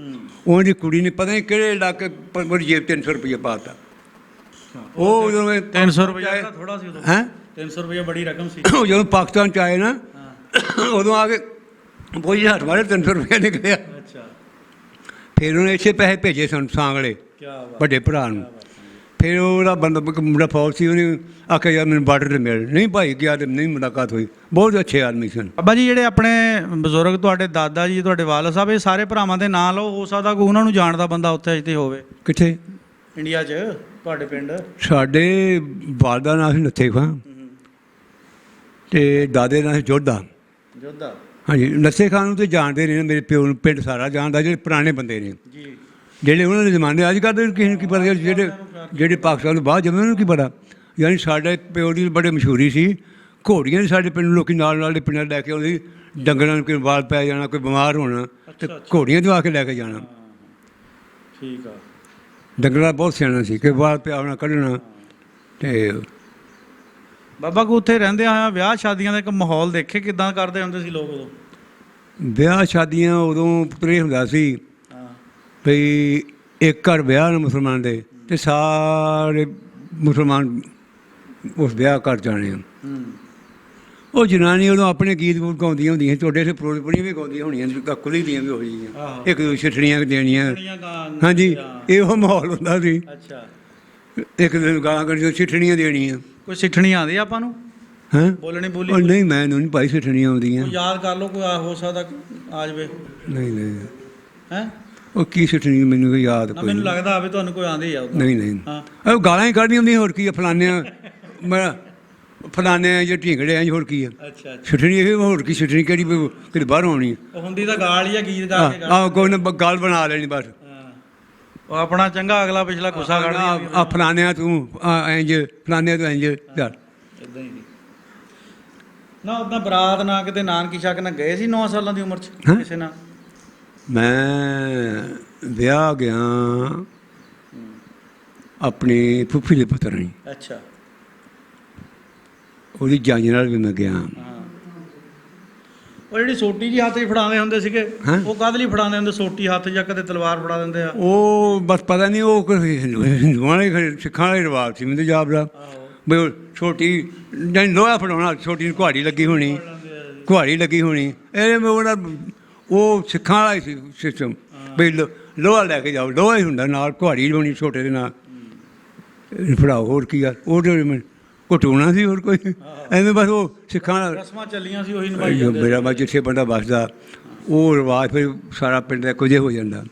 ਉਹਨਾਂ ਦੀ ਕੁੜੀ ਨੇ ਪਤਾ ਨਹੀਂ ਕਿਹੜੇ ਇਲਾਕੇ ਮੇਰੀ ਜੇਬ 300 ਰੁਪਈਆ ਪਾ ਤਾ। ਉਹ ਜਦੋਂ 300 ਰੁਪਏ ਥੋੜਾ ਸੀ ਉਦੋਂ। ਹੈਂ 300 ਰੁਪਏ ਬੜੀ ਰਕਮ ਸੀ। ਉਹ ਜਦੋਂ ਪਾਕਿਸਤਾਨ 'ਚ ਆਏ ਨਾ, ਉਦੋਂ ਆ ਕੇ ਬੋਝੀ ਹੱਥ ਮਾਰੇ, 300 ਰੁਪਏ ਨਿਕਲਿਆ। ਫਿਰ ਉਹਨੇ ਇੱਥੇ ਪੈਸੇ ਭੇਜੇ ਸਨ ਸਾਂਗਲੇ ਵੱਡੇ ਭਰਾ ਨੂੰ। ਫਿਰ ਉਹਦਾ ਬੰਦਾ ਮੁੰਡਾ ਫੌਜ ਸੀ, ਉਹਨੇ ਆਖਿਆ ਯਾਰ ਮੈਨੂੰ ਬਾਰਡਰ 'ਤੇ ਮਿਲ। ਨਹੀਂ ਭਾਈ ਗਿਆ ਅਤੇ ਨਹੀਂ ਮੁਲਾਕਾਤ ਹੋਈ। ਬਹੁਤ ਅੱਛੇ ਆਦਮੀ ਸਨ। ਬਾਬਾ ਜੀ, ਜਿਹੜੇ ਆਪਣੇ ਬਜ਼ੁਰਗ, ਤੁਹਾਡੇ ਦਾਦਾ ਜੀ, ਤੁਹਾਡੇ ਵਾਲਦ ਸਾਹਿਬ, ਇਹ ਸਾਰੇ ਭਰਾਵਾਂ ਦੇ ਨਾਂ ਲਓ। ਹੋ ਸਕਦਾ ਕੋਈ ਉਹਨਾਂ ਨੂੰ ਜਾਣਦਾ ਬੰਦਾ ਉੱਥੇ ਅਜੇ ਤੇ ਹੋਵੇ। ਕਿੱਥੇ? ਇੰਡੀਆ 'ਚ, ਤੁਹਾਡੇ ਪਿੰਡ। ਸਾਡੇ ਵਾਲਦ ਦਾ ਨਾਂ ਸੀ ਨੱਥੇ ਖਾਂ ਅਤੇ ਦਾਦੇ ਦਾ ਨਾਂ ਸੀ ਜੋਧਾ। ਹਾਂਜੀ, ਨੱਥੇ ਖਾਂ ਨੂੰ ਤਾਂ ਜਾਣਦੇ ਨੇ, ਮੇਰੇ ਪਿਓ ਨੂੰ ਪਿੰਡ ਸਾਰਾ ਜਾਣਦਾ, ਜਿਹੜੇ ਪੁਰਾਣੇ ਬੰਦੇ ਨੇ ਜੀ, ਜਿਹੜੇ ਉਹਨਾਂ ਦੇ ਜ਼ਮਾਨੇ। ਅੱਜ ਕੱਲ੍ਹ ਕਿਸੇ ਨੂੰ ਕੀ ਪਤਾ, ਜਿਹੜੇ ਪਾਕਿਸਤਾਨ ਤੋਂ ਬਾਹਰ ਜੰਮੇ ਉਹਨਾਂ ਨੂੰ ਕੀ ਪਤਾ। ਯਾਨੀ ਸਾਡੇ ਪਿਓ ਦੀ ਬੜੀ ਮਸ਼ਹੂਰੀ ਸੀ। ਘੋੜੀਆਂ ਨੇ ਸਾਡੇ ਪਿੰਡ ਲੋਕ ਨਾਲ ਦੇ ਪਿੰਡਾਂ ਲੈ ਕੇ ਆਉਂਦੇ, ਡੰਗਰਾਂ ਨੂੰ ਕੋਈ ਵਾਲ ਪੈ ਜਾਣਾ, ਕੋਈ ਬਿਮਾਰ ਹੋਣਾ, ਅਤੇ ਘੋੜੀਆਂ ਤੋਂ ਆ ਕੇ ਲੈ ਕੇ ਜਾਣਾ। ਠੀਕ ਆ। ਡੰਗਰਾਂ ਬਹੁਤ ਸਿਆਣਾ ਸੀ ਕਿ ਵਾਲ ਪਿਆ ਹੋਣਾ ਕੱਢਣਾ। ਅਤੇ ਬਾਬਾ ਕੋ ਉੱਥੇ ਰਹਿੰਦੇ ਹੋਇਆ ਵਿਆਹ ਸ਼ਾਦੀਆਂ ਦਾ ਇੱਕ ਮਾਹੌਲ ਦੇਖੇ, ਕਿੱਦਾਂ ਕਰਦੇ ਹੁੰਦੇ ਸੀ ਲੋਕ ਉਦੋਂ? ਵਿਆਹ ਸ਼ਾਦੀਆਂ ਉਦੋਂ ਪੁੱਤਰੇ ਹੁੰਦਾ ਸੀ ਬਈ ਇੱਕ ਘਰ ਵਿਆਹ ਨੇ ਮੁਸਲਮਾਨ ਦੇ, ਅਤੇ ਸਾਰੇ ਮੁਸਲਮਾਨ ਉਸ ਵਿਆਹ ਕਰ ਜਾਣੇ ਆ। ਉਹ ਜਨਾਨੀ ਉਦੋਂ ਆਪਣੇ ਗੀਤ ਗੂਤ ਗਾਉਂਦੀਆਂ ਹੁੰਦੀਆਂ, ਤੁਹਾਡੇ ਇੱਥੇ ਫਿਰੋਜ਼ਪੁਰੀਆਂ ਵੀ ਗਾਉਂਦੀਆਂ ਹੋਣੀਆਂ, ਕੁਲੀ ਦੀਆਂ ਵੀ ਹੋ ਜਾਈਆਂ, ਇੱਕ ਦੂਜੇ ਛਿੱਠਣੀਆਂ ਦੇਣੀਆਂ। ਹਾਂਜੀ, ਇਹੋ ਮਾਹੌਲ ਹੁੰਦਾ ਸੀ। ਇੱਕ ਦਿਨ ਗਾਲਾਂ ਕੱਢੀਆਂ, ਛਿੱਠਣੀਆਂ ਦੇਣੀਆਂ। ਕੋਈ ਸਿੱਠਣੀ ਆਉਂਦੀ ਆਪਾਂ ਨੂੰ? ਹੈਂ? ਬੋਲਣੀ ਬੋਲੀ? ਨਹੀਂ, ਮੈਨੂੰ ਨਹੀਂ ਭਾਈ ਸਿੱਠਣੀਆਂ ਆਉਂਦੀਆਂ। ਯਾਦ ਕਰ ਲਓ, ਕੋਈ ਹੋ ਸਕਦਾ ਆ ਜਾਵੇ। ਨਹੀਂ ਹੈ ਉਹ ਕੀ ਸਿੱਠਣੀ, ਮੈਨੂੰ ਕੋਈ ਯਾਦ ਕੋਈ। ਮੈਨੂੰ ਲੱਗਦਾ ਆਵੇ ਤੁਹਾਨੂੰ ਕੋਈ ਆਉਂਦੀ ਆ। ਨਹੀਂ, ਉਹ ਗਾਲਾਂ ਹੀ ਕੱਢਦੀਆਂ ਹੁੰਦੀਆਂ, ਹੋਰ ਕੀ ਆ। ਫਲਾਨਿਆਂ ਮੈਂ ਫਲਾਨੇ ਜਾਂ ਢੀਂਗੜੇ ਆ, ਹੋਰ ਕੀ ਆ। ਸਿੱਠਣੀ ਇਹ, ਹੋਰ ਕੀ ਸਿੱਠਣੀ ਕਿਹੜੀ ਕਿਹੜੀ ਬਾਹਰੋਂ ਆਉਣੀ ਹੁੰਦੀ ਤਾਂ ਗਾਲ ਹੀ ਆ, ਗੀਤ ਗਾ ਕੇ। ਆਹ ਕੋਈ ਨਾ ਗਾਲ ਬਣਾ ਲੈਣੀ ਬਸ। ਉਹ ਆਪਣਾ ਚੰਗਾ ਅਗਲਾ ਪਿਛਲਾ ਗੁੱਸਾ ਕੱਢਦਾ, ਆ ਫਲਾਨਿਆਂ ਤੂੰ ਇੰਜ, ਫਲਾਨਿਆਂ ਤੂੰ ਇੰਜ। ਚੱਲ ਇੱਦਾਂ ਹੀ ਨਾ। ਉੱਦਾਂ ਬਰਾਤ ਨਾ ਕਿਤੇ ਨਾਨਕੀ ਛੱਕ ਨਾ ਗਏ ਸੀ 9 ਸਾਲਾਂ ਦੀ ਉਮਰ 'ਚ ਕਿਸੇ ਨਾਲ? ਮੈਂ ਵਿਆਹ ਗਿਆ ਆਪਣੀ ਫੁੱਫੀ ਦੇ ਪੁੱਤਰ ਨੂੰ। ਅੱਛਾ। ਉਹਦੀ ਜਾਂਚ ਨਾਲ ਵੀ ਮੈਂ ਗਿਆ। ਉਹ ਜਿਹੜੀ ਸੋਟੀ ਜੀ ਹੱਥ 'ਚ ਫੜਾਉਂਦੇ ਹੁੰਦੇ ਸੀਗੇ, ਉਹ ਕਾਹਦੇ ਲਈ ਫੜਾਉਂਦੇ ਹੁੰਦੇ? ਸੋਟੀ ਹੱਥ ਜਾਂ ਕਦੇ ਤਲਵਾਰ ਫੜਾ ਦਿੰਦੇ ਆ? ਉਹ ਬਸ ਪਤਾ ਨਹੀਂ, ਉਹ ਹਿੰਦੂਆਂ ਵਾਲੇ ਸਿੱਖਾਂ ਵਾਲੇ ਰਿਵਾਜ ਸੀ ਮੈਨੂੰ ਜਾਪਦਾ। ਬਈ ਉਹ ਛੋਟੀ ਜਾਨੀ ਲੋਹਾ ਫੜਾਉਣਾ, ਛੋਟੀ ਨੂੰ ਕੁਹਾੜੀ ਲੱਗੀ ਹੋਣੀ, ਕੁਹਾੜੀ ਲੱਗੀ ਹੋਣੀ। ਉਹ ਸਿੱਖਾਂ ਵਾਲਾ ਹੀ ਸੀ ਸਿਸਟਮ, ਬਈ ਲੋਹਾ ਲੈ ਕੇ ਜਾਓ, ਲੋਹਾ ਹੀ ਹੁੰਦਾ ਨਾਲ, ਕੁਹਾੜੀ ਹੋਣੀ ਛੋਟੇ ਦੇ ਨਾਲ, ਫੜਾਓ। ਹੋਰ ਕੀ ਆ, ਉਹ ਘਟੂਣਾ ਸੀ, ਹੋਰ ਕੋਈ ਐਵੇਂ ਬਸ। ਉਹ ਸਿੱਖਾਂ ਵਾਲਾ ਰਸਮਾਂ ਚੱਲੀਆਂ ਸੀ, ਉਹੀ ਨਿਭਾਈ ਜਾਂਦੇ। ਮੇਰਾ ਬਸ ਜਿੱਥੇ ਬੰਦਾ ਵੱਸਦਾ ਉਹ ਰਿਵਾਜ ਫਿਰ ਸਾਰਾ ਪਿੰਡ ਦਾ ਇੱਕੋ ਜਿਹਾ ਹੋ ਜਾਂਦਾ।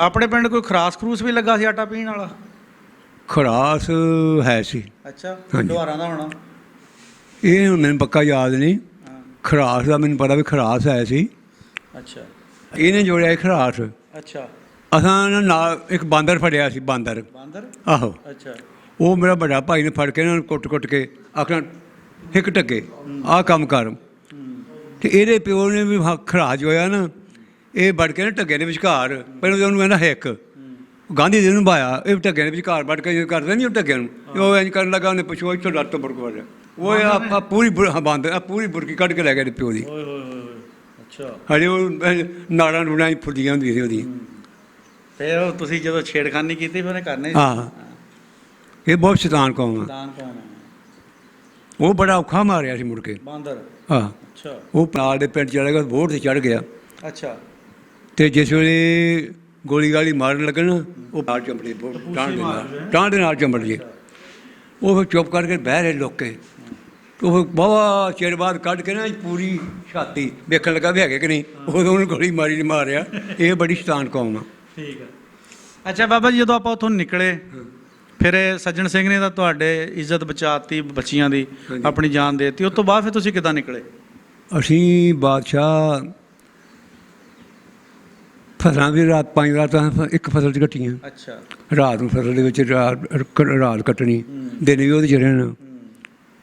ਆਪਣੇ ਪਿੰਡ ਕੋਈ ਖਰਾਸ ਖਰੂਸ ਵੀ ਲੱਗਾ ਸੀ ਆਟਾ ਪੀਣ ਵਾਲਾ? ਖਰਾਸ ਹੈ ਸੀ। ਅੱਛਾ, ਦੁਆਰਾਂ ਦਾ ਹੋਣਾ ਇਹ ਹੁਣ ਮੈਨੂੰ ਪੱਕਾ ਯਾਦ ਨਹੀਂ। ਖਰਾਸ ਦਾ ਮੈਨੂੰ ਪਤਾ ਵੀ ਖਰਾਸ ਹੈ ਸੀ। ਅੱਛਾ, ਇਹਨੇ ਜੋੜਿਆ ਖਰਾਸ। ਅੱਛਾ। ਅਸਾਂ ਨਾਲ ਇੱਕ ਬਾਂਦਰ ਫੜਿਆ ਸੀ। ਬਾਂਦਰ? ਆਹੋ। ਅੱਛਾ। ਉਹ ਮੇਰਾ ਵੱਡਾ ਭਾਈ ਨੇ ਫੜ ਕੇ ਇਹਨਾਂ ਨੂੰ ਕੁੱਟ ਕੇ ਆਖਣਾ ਇੱਕ ਢੱਗੇ ਆਹ ਕੰਮ ਕਰ। ਤੇ ਇਹਦੇ ਪਿਓ ਨੇ ਵੀ ਖਰਾਜ ਹੋਇਆ ਨਾ, ਇਹ ਵੜ ਕੇ ਨਾ ਢੱਗੇ ਦੇ ਵਿਚਕਾਰ, ਪਹਿਲਾਂ ਤਾਂ ਉਹਨੂੰ ਕਹਿੰਦਾ ਹਿੱਕ, ਗਾਂਧੀ ਜੀ ਨੂੰ ਨਿਭਾਇਆ, ਇਹ ਢੱਗੇ ਦੇ ਵਿਚਕਾਰ ਵੜ ਕੇ ਕਰਦੇ ਨਹੀਂ ਉਹ ਢੱਗੇ ਨੂੰ, ਉਹ ਇੰਝ ਕਰਨ ਲੱਗਾ, ਉਹਨੇ ਪਿੱਛੋਂ ਇੱਥੋਂ ਲੱਤ ਤੋਂ ਬੁਰਕ ਵੜਿਆ, ਉਹ ਆ ਪੂਰੀ ਬੰਦ ਪੂਰੀ ਬੁਰਕੀ ਕੱਢ ਕੇ ਲੈ ਗਿਆ ਪਿਓ ਦੀ। ਅੱਛਾ, ਹਜੇ ਉਹ ਨਾੜਾਂ ਨੂੜਾਂ ਫੁੱਲੀਆਂ ਹੁੰਦੀਆਂ ਸੀ ਉਹਦੀ। ਫਿਰ ਉਹ ਤੁਸੀਂ ਜਦੋਂ ਛੇੜਖਾਨੀ ਕੀਤੀ ਫਿਰ ਉਹਨੇ ਕਰਨੇ ਹਾਂ, ਇਹ ਬਹੁਤ ਸ਼ੈਤਾਨ ਕੌਮ ਆ। ਦਾਨ ਕੌਣ ਹੈ? ਉਹ ਬੜਾ ਔਖਾ ਮਾਰਿਆ ਸੀ ਮੁੜ ਕੇ। ਬਾਂਦਰ। ਹਾਂ, ਅੱਛਾ ਉਹ ਨਾਲ ਦੇ ਪਿੰਡ ਚੜ੍ਹ ਗਿਆ, ਵੋਟ 'ਤੇ ਚੜ੍ਹ ਗਿਆ। ਅੱਛਾ। ਤੇ ਜਿਸ ਵੇਲੇ ਗੋਲੀ ਗਾਲੀ ਮਾਰਨ ਲੱਗਣ ਨਾ, ਉਹ ਨਾਲ ਚੰਬੜੀ ਟਾਂਡ ਦੇ ਨਾਲ ਚੰਬੜ ਜੇ। ਉਹ ਫਿਰ ਚੁੱਪ ਕਰਕੇ ਬਹਿ ਰਹੇ ਲੋਕੇ। ਉਹ ਬਹੁਤ ਚਿਰ ਬਾਅਦ ਕੱਢ ਕੇ ਨਾ ਪੂਰੀ ਛਾਤੀ ਵੇਖਣ ਲੱਗਾ ਵੀ ਹੈਗੇ ਕਿ ਨਹੀਂ, ਉਦੋਂ ਉਹਨੂੰ ਗੋਲੀ ਮਾਰੀ ਨੇ ਮਾਰਿਆ। ਇਹ ਬੜੀ ਸ਼ੈਤਾਨ ਕੌਮ ਆ। ਠੀਕ ਹੈ। ਅੱਛਾ ਬਾਬਾ ਜੀ, ਜਦੋਂ ਆਪਾਂ ਉੱਥੋਂ ਨਿਕਲੇ ਫਿਰ ਸੱਜਣ ਸਿੰਘ ਨੇ ਤਾਂ ਤੁਹਾਡੇ ਇੱਜ਼ਤ ਬਚਾਤੀ ਬੱਚੀਆਂ ਦੀ, ਆਪਣੀ ਜਾਨ ਦੇਤੀ, ਉਸ ਤੋਂ ਬਾਅਦ ਫਿਰ ਤੁਸੀਂ ਕਿੱਦਾਂ ਨਿਕਲੇ? ਅਸੀਂ ਬਾਦਸ਼ਾਹ ਫਸਲਾਂ ਵੀ ਰਾਤ 5 ਰਾਤਾਂ ਇੱਕ ਫਸਲ 'ਚ ਕੱਟੀਆਂ। ਅੱਛਾ। ਰਾਤ ਨੂੰ ਫਸਲ ਦੇ ਵਿੱਚ ਰਾਤ ਕੱਟਣੀ, ਦਿਨ ਵੀ ਉਹਦੇ 'ਚ ਰਹਿਣਾ।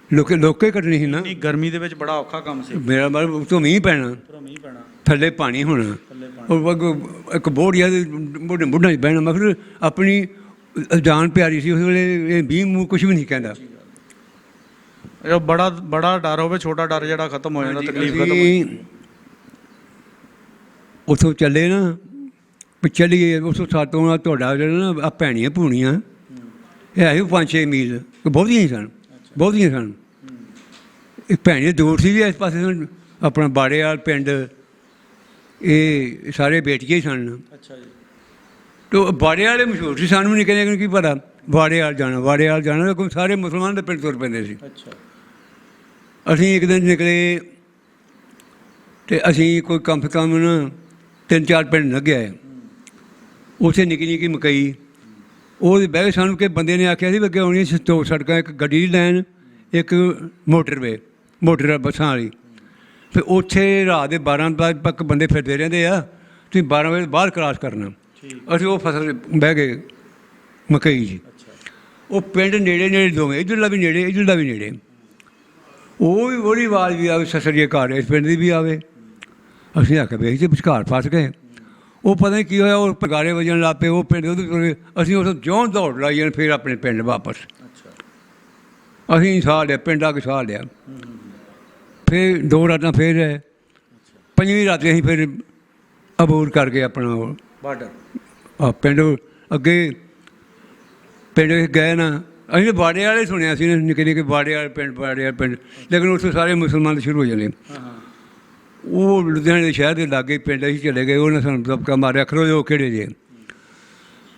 ਲੋਕੇ ਕੱਟਣੀ ਸੀ ਨਾ। ਗਰਮੀ ਦੇ ਵਿੱਚ ਬੜਾ ਔਖਾ ਕੰਮ ਸੀ। ਮੇਰਾ ਮਤਲਬ ਉੱਤੋਂ ਮੀਂਹ ਪੈਣਾ, ਥੱਲੇ ਪਾਣੀ ਹੋਣਾ, ਉਹ ਇੱਕ ਬੋੜੀਆ ਦੇ ਬੁੱਢਾਂ 'ਚ ਬਹਿਣਾ। ਮਗਰ ਆਪਣੀ ਜਾਨ ਪਿਆਰੀ ਸੀ ਉਸ ਵੇਲੇ, ਇਹ ਮੀਂਹ ਮੂੰਹ ਕੁਛ ਵੀ ਨਹੀਂ ਕਹਿੰਦਾ। ਇਹ ਬੜਾ ਡਰ ਹੋਵੇ, ਛੋਟਾ ਡਰ ਜਿਹੜਾ ਖਤਮ ਹੋ ਜਾਂਦਾ, ਤਕਲੀਫ ਖਤਮ ਹੋ। ਉੱਥੋਂ ਚੱਲੇ ਨਾ, ਚੱਲੀਏ ਉੱਥੋਂ ਸਾਤੋਂ ਤੁਹਾਡਾ ਜਿਹੜਾ ਨਾ ਆ ਭੈਣੀਆਂ ਭੂਣੀਆਂ ਇਹ ਆਏ 5-6 ਮੀਲ, ਬਹੁਤੀਆਂ ਹੀ ਸਨ, ਬਹੁਤੀਆਂ ਸਨ। ਇਹ ਭੈਣੀਆਂ ਦੂਰ ਸੀ ਵੀ ਇਸ ਪਾਸੇ ਆਪਣਾ ਬਾੜੇ ਵਾਲ ਪਿੰਡ, ਇਹ ਸਾਰੇ ਬੇਟੀਆਂ ਹੀ ਸਨ। ਅੱਛਾ ਜੀ। ਤੇ ਬਾੜੇ ਵਾਲੇ ਮਸ਼ਹੂਰ ਸੀ, ਸਾਨੂੰ ਨਹੀਂ ਕਹਿੰਦੇ ਕੀ ਪਤਾ ਬਾੜੇ ਵਾਲ ਜਾਣਾ, ਕੋਈ ਸਾਰੇ ਮੁਸਲਮਾਨ ਦੇ ਪਿੰਡ ਤੁਰ ਪੈਂਦੇ ਸੀ। ਅੱਛਾ। ਅਸੀਂ ਇੱਕ ਦਿਨ ਨਿਕਲੇ ਤੇ ਅਸੀਂ ਕੋਈ ਕਮ ਸੇ ਕਮ ਨਾ 3-4 ਪਿੰਡ ਲੰਘਿਆ। ਉੱਥੇ ਨਿੱਕੀ ਨਿੱਕੀ ਮਕਈ, ਉਹ ਬਹਿ ਕੇ ਸਾਨੂੰ ਕਿ ਬੰਦੇ ਨੇ ਆਖਿਆ ਸੀ ਅੱਗੇ ਆਉਣੀਆਂ 2 ਸੜਕਾਂ, ਇੱਕ ਗੱਡੀ ਦੀ ਲਾਈਨ, ਇੱਕ ਮੋਟਰ ਬੱਸਾਂ ਵਾਲੀ। ਫਿਰ ਉੱਥੇ ਰਾਤ ਦੇ 12 ਵਜੇ ਤੱਕ ਬੰਦੇ ਫਿਰਦੇ ਰਹਿੰਦੇ ਆ, ਤੁਸੀਂ 12 ਵਜੇ ਬਾਹਰ ਕ੍ਰਾਸ ਕਰਨਾ। ਅਸੀਂ ਉਹ ਫਸਲ ਬਹਿ ਗਏ ਮਕਈ ਜੀ। ਉਹ ਪਿੰਡ ਨੇੜੇ ਦੋਵੇਂ, ਇੱਧਰਲਾ ਵੀ ਨੇੜੇ, ਇੱਧਰਲਾ ਵੀ ਨੇੜੇ। ਉਹ ਵੀ ਉਹਦੀ ਆਵਾਜ਼ ਵੀ ਆਵੇ, ਸਤਿ ਸ੍ਰੀ ਅਕਾਲ, ਇਸ ਪਿੰਡ ਦੀ ਵੀ ਆਵੇ। ਅਸੀਂ ਆਖਿਆ ਵੀ ਅਸੀਂ ਤਾਂ ਵਿਚਕਾਰ ਫਸ ਗਏ। ਉਹ ਪਤਾ ਨਹੀਂ ਕੀ ਹੋਇਆ, ਉਹ ਪਗਾਰੇ ਵੱਜਣ ਲੱਗ ਪਏ, ਉਹ ਪਿੰਡ ਉਹਦੇ। ਅਸੀਂ ਉਸ ਜਿਉਂ ਦੌੜ ਲਾਈ ਜਾਣ, ਫਿਰ ਆਪਣੇ ਪਿੰਡ ਵਾਪਸ। ਅਸੀਂ ਸਾਹ ਲਿਆ, ਪਿੰਡ ਆ ਕੇ ਸਾਹ ਲਿਆ। ਫਿਰ 2 ਰਾਤਾਂ ਫਿਰ ਰਹੇ। 5ਵੀਂ ਰਾਤ ਅਸੀਂ ਫਿਰ ਅਬੂਰ ਕਰ ਗਏ ਆਪਣਾ ਬਾਰਡਰ। ਪਿੰਡ ਅੱਗੇ ਪਿੰਡ ਗਏ ਨਾ, ਅਸੀਂ ਤਾਂ ਬਾੜੇ ਵਾਲੇ ਸੁਣਿਆ ਸੀ, ਨਿੱਕੇ ਨਿੱਕੇ ਬਾੜੇ ਵਾਲੇ ਪਿੰਡ, ਲੇਕਿਨ ਉੱਥੇ ਸਾਰੇ ਮੁਸਲਮਾਨ ਸ਼ੁਰੂ ਹੋ ਜਾਂਦੇ। ਉਹ ਲੁਧਿਆਣੇ ਦੇ ਸ਼ਹਿਰ ਦੇ ਲਾਗੇ ਪਿੰਡ ਅਸੀਂ ਚਲੇ ਗਏ। ਉਹਨੇ ਸਾਨੂੰ ਦਬਕਾ ਮਾਰਿਆ, ਖਰੋ ਜੋ ਕਿਹੜੇ ਜੇ?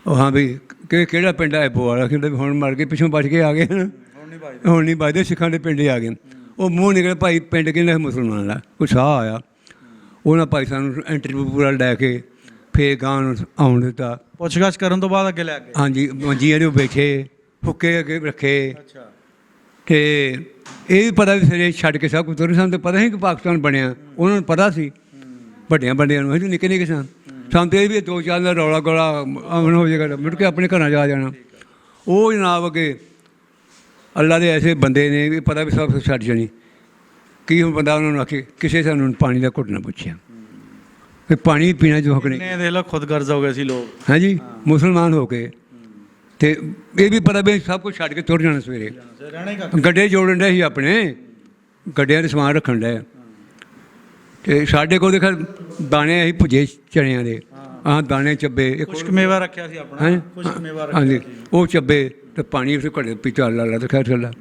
ਉਹ ਹਾਂ ਵੀ ਕਿਹੜਾ ਪਿੰਡ ਹੈ? ਬੋਆਲਾ। ਕਹਿੰਦੇ ਹੁਣ ਮਰ ਗਏ, ਪਿੱਛੋਂ ਬਚ ਕੇ ਆ ਗਏ, ਹੁਣ ਨਹੀਂ ਵੱਜਦੇ, ਸਿੱਖਾਂ ਦੇ ਪਿੰਡ ਆ ਗਏ। ਉਹ ਮੂੰਹ ਨਿਕਲੇ, ਭਾਈ ਪਿੰਡ ਕਹਿੰਦਾ ਮੁਸਲਮਾਨ ਦਾ। ਕੋਈ ਸਾਹ ਆਇਆ, ਉਹਨਾਂ ਭਾਈ ਸਾਨੂੰ ਇੰਟਰਵਿਊ ਪੂਰਾ ਲੈ ਕੇ ਫਿਰ ਗਾਂ ਨੂੰ ਆਉਣ ਦਿੱਤਾ। ਪੁੱਛਗਛ ਕਰਨ ਤੋਂ ਬਾਅਦ ਅੱਗੇ ਲੈ ਗਏ। ਹਾਂਜੀ, ਮੰਜੀਆਂ ਦੇ ਬੈਠੇ, ਹੁੱਕੇ ਅੱਗੇ ਰੱਖੇ। ਅੱਛਾ। ਅਤੇ ਇਹ ਵੀ ਪਤਾ ਵੀ ਫਿਰ ਛੱਡ ਕੇ ਸਭ ਕੁਝ ਤੁਰੇ। ਸਾਨੂੰ ਤਾਂ ਪਤਾ ਨਹੀਂ ਕਿ ਪਾਕਿਸਤਾਨ ਬਣਿਆ, ਉਹਨਾਂ ਨੂੰ ਪਤਾ ਸੀ ਵੱਡਿਆਂ ਬੰਦਿਆਂ ਨੂੰ, ਅਸੀਂ ਨਿੱਕੇ ਨਿੱਕੇ ਸਨ। ਸਾਨੂੰ ਤਾਂ ਇਹ ਵੀ 2-4 ਦਾ ਰੌਲਾ ਗੋਲਾ ਅਮਨ ਹੋ ਜਾਏਗਾ, ਮੁੜ ਕੇ ਆਪਣੇ ਘਰਾਂ 'ਚ ਆ ਜਾਣਾ। ਉਹ ਜਨਾਬ ਅੱਗੇ ਅੱਲਾ ਦੇ ਐਸੇ ਬੰਦੇ ਨੇ ਵੀ ਪਤਾ ਵੀ ਸਭ ਕੁਛ ਛੱਡ ਜਾਣੀ। ਕੀ ਹੁਣ ਬੰਦਾ ਉਹਨਾਂ ਨੂੰ ਆਖੇ, ਕਿਸੇ ਸਾਨੂੰ ਪਾਣੀ ਦਾ ਘੁੱਟ ਨਾ ਪੁੱਛਿਆ, ਫਿਰ ਪਾਣੀ ਪੀਣਾ ਜੋ ਹੱਕ ਨਹੀਂ। ਦੇਖ ਲਓ ਖੁਦ ਗਰਜ਼ ਹੋ ਗਏ ਸੀ ਲੋਕ। ਹਾਂਜੀ, ਮੁਸਲਮਾਨ ਹੋ ਕੇ। ਅਤੇ ਇਹ ਵੀ ਪਤਾ ਵੀ ਸਭ ਕੁਛ ਛੱਡ ਕੇ ਤੁਰ ਜਾਣਾ ਸਵੇਰੇ। ਗੱਡੇ ਜੋੜਨ ਡਏ ਸੀ ਆਪਣੇ, ਗੱਡਿਆਂ 'ਤੇ ਸਮਾਨ ਰੱਖਣ ਡਏ। ਅਤੇ ਸਾਡੇ ਕੋਲ ਦੇਖਾ ਦਾਣੇ ਅਸੀਂ ਭੁੱਜੇ ਚਣਿਆਂ ਦੇ, ਦਾਣੇ ਚੱਬੇ, ਖੁਸ਼ਕ ਮੇਵਾ ਰੱਖਿਆ ਸੀ ਆਪਣਾ। ਹਾਂਜੀ, ਉਹ ਚੱਬੇ ਅਤੇ ਪਾਣੀ ਉਸ ਘੜੇ ਪੀਤਾ ਲਾ ਤਾਂ ਖੈਰ ਚੱਲਾ।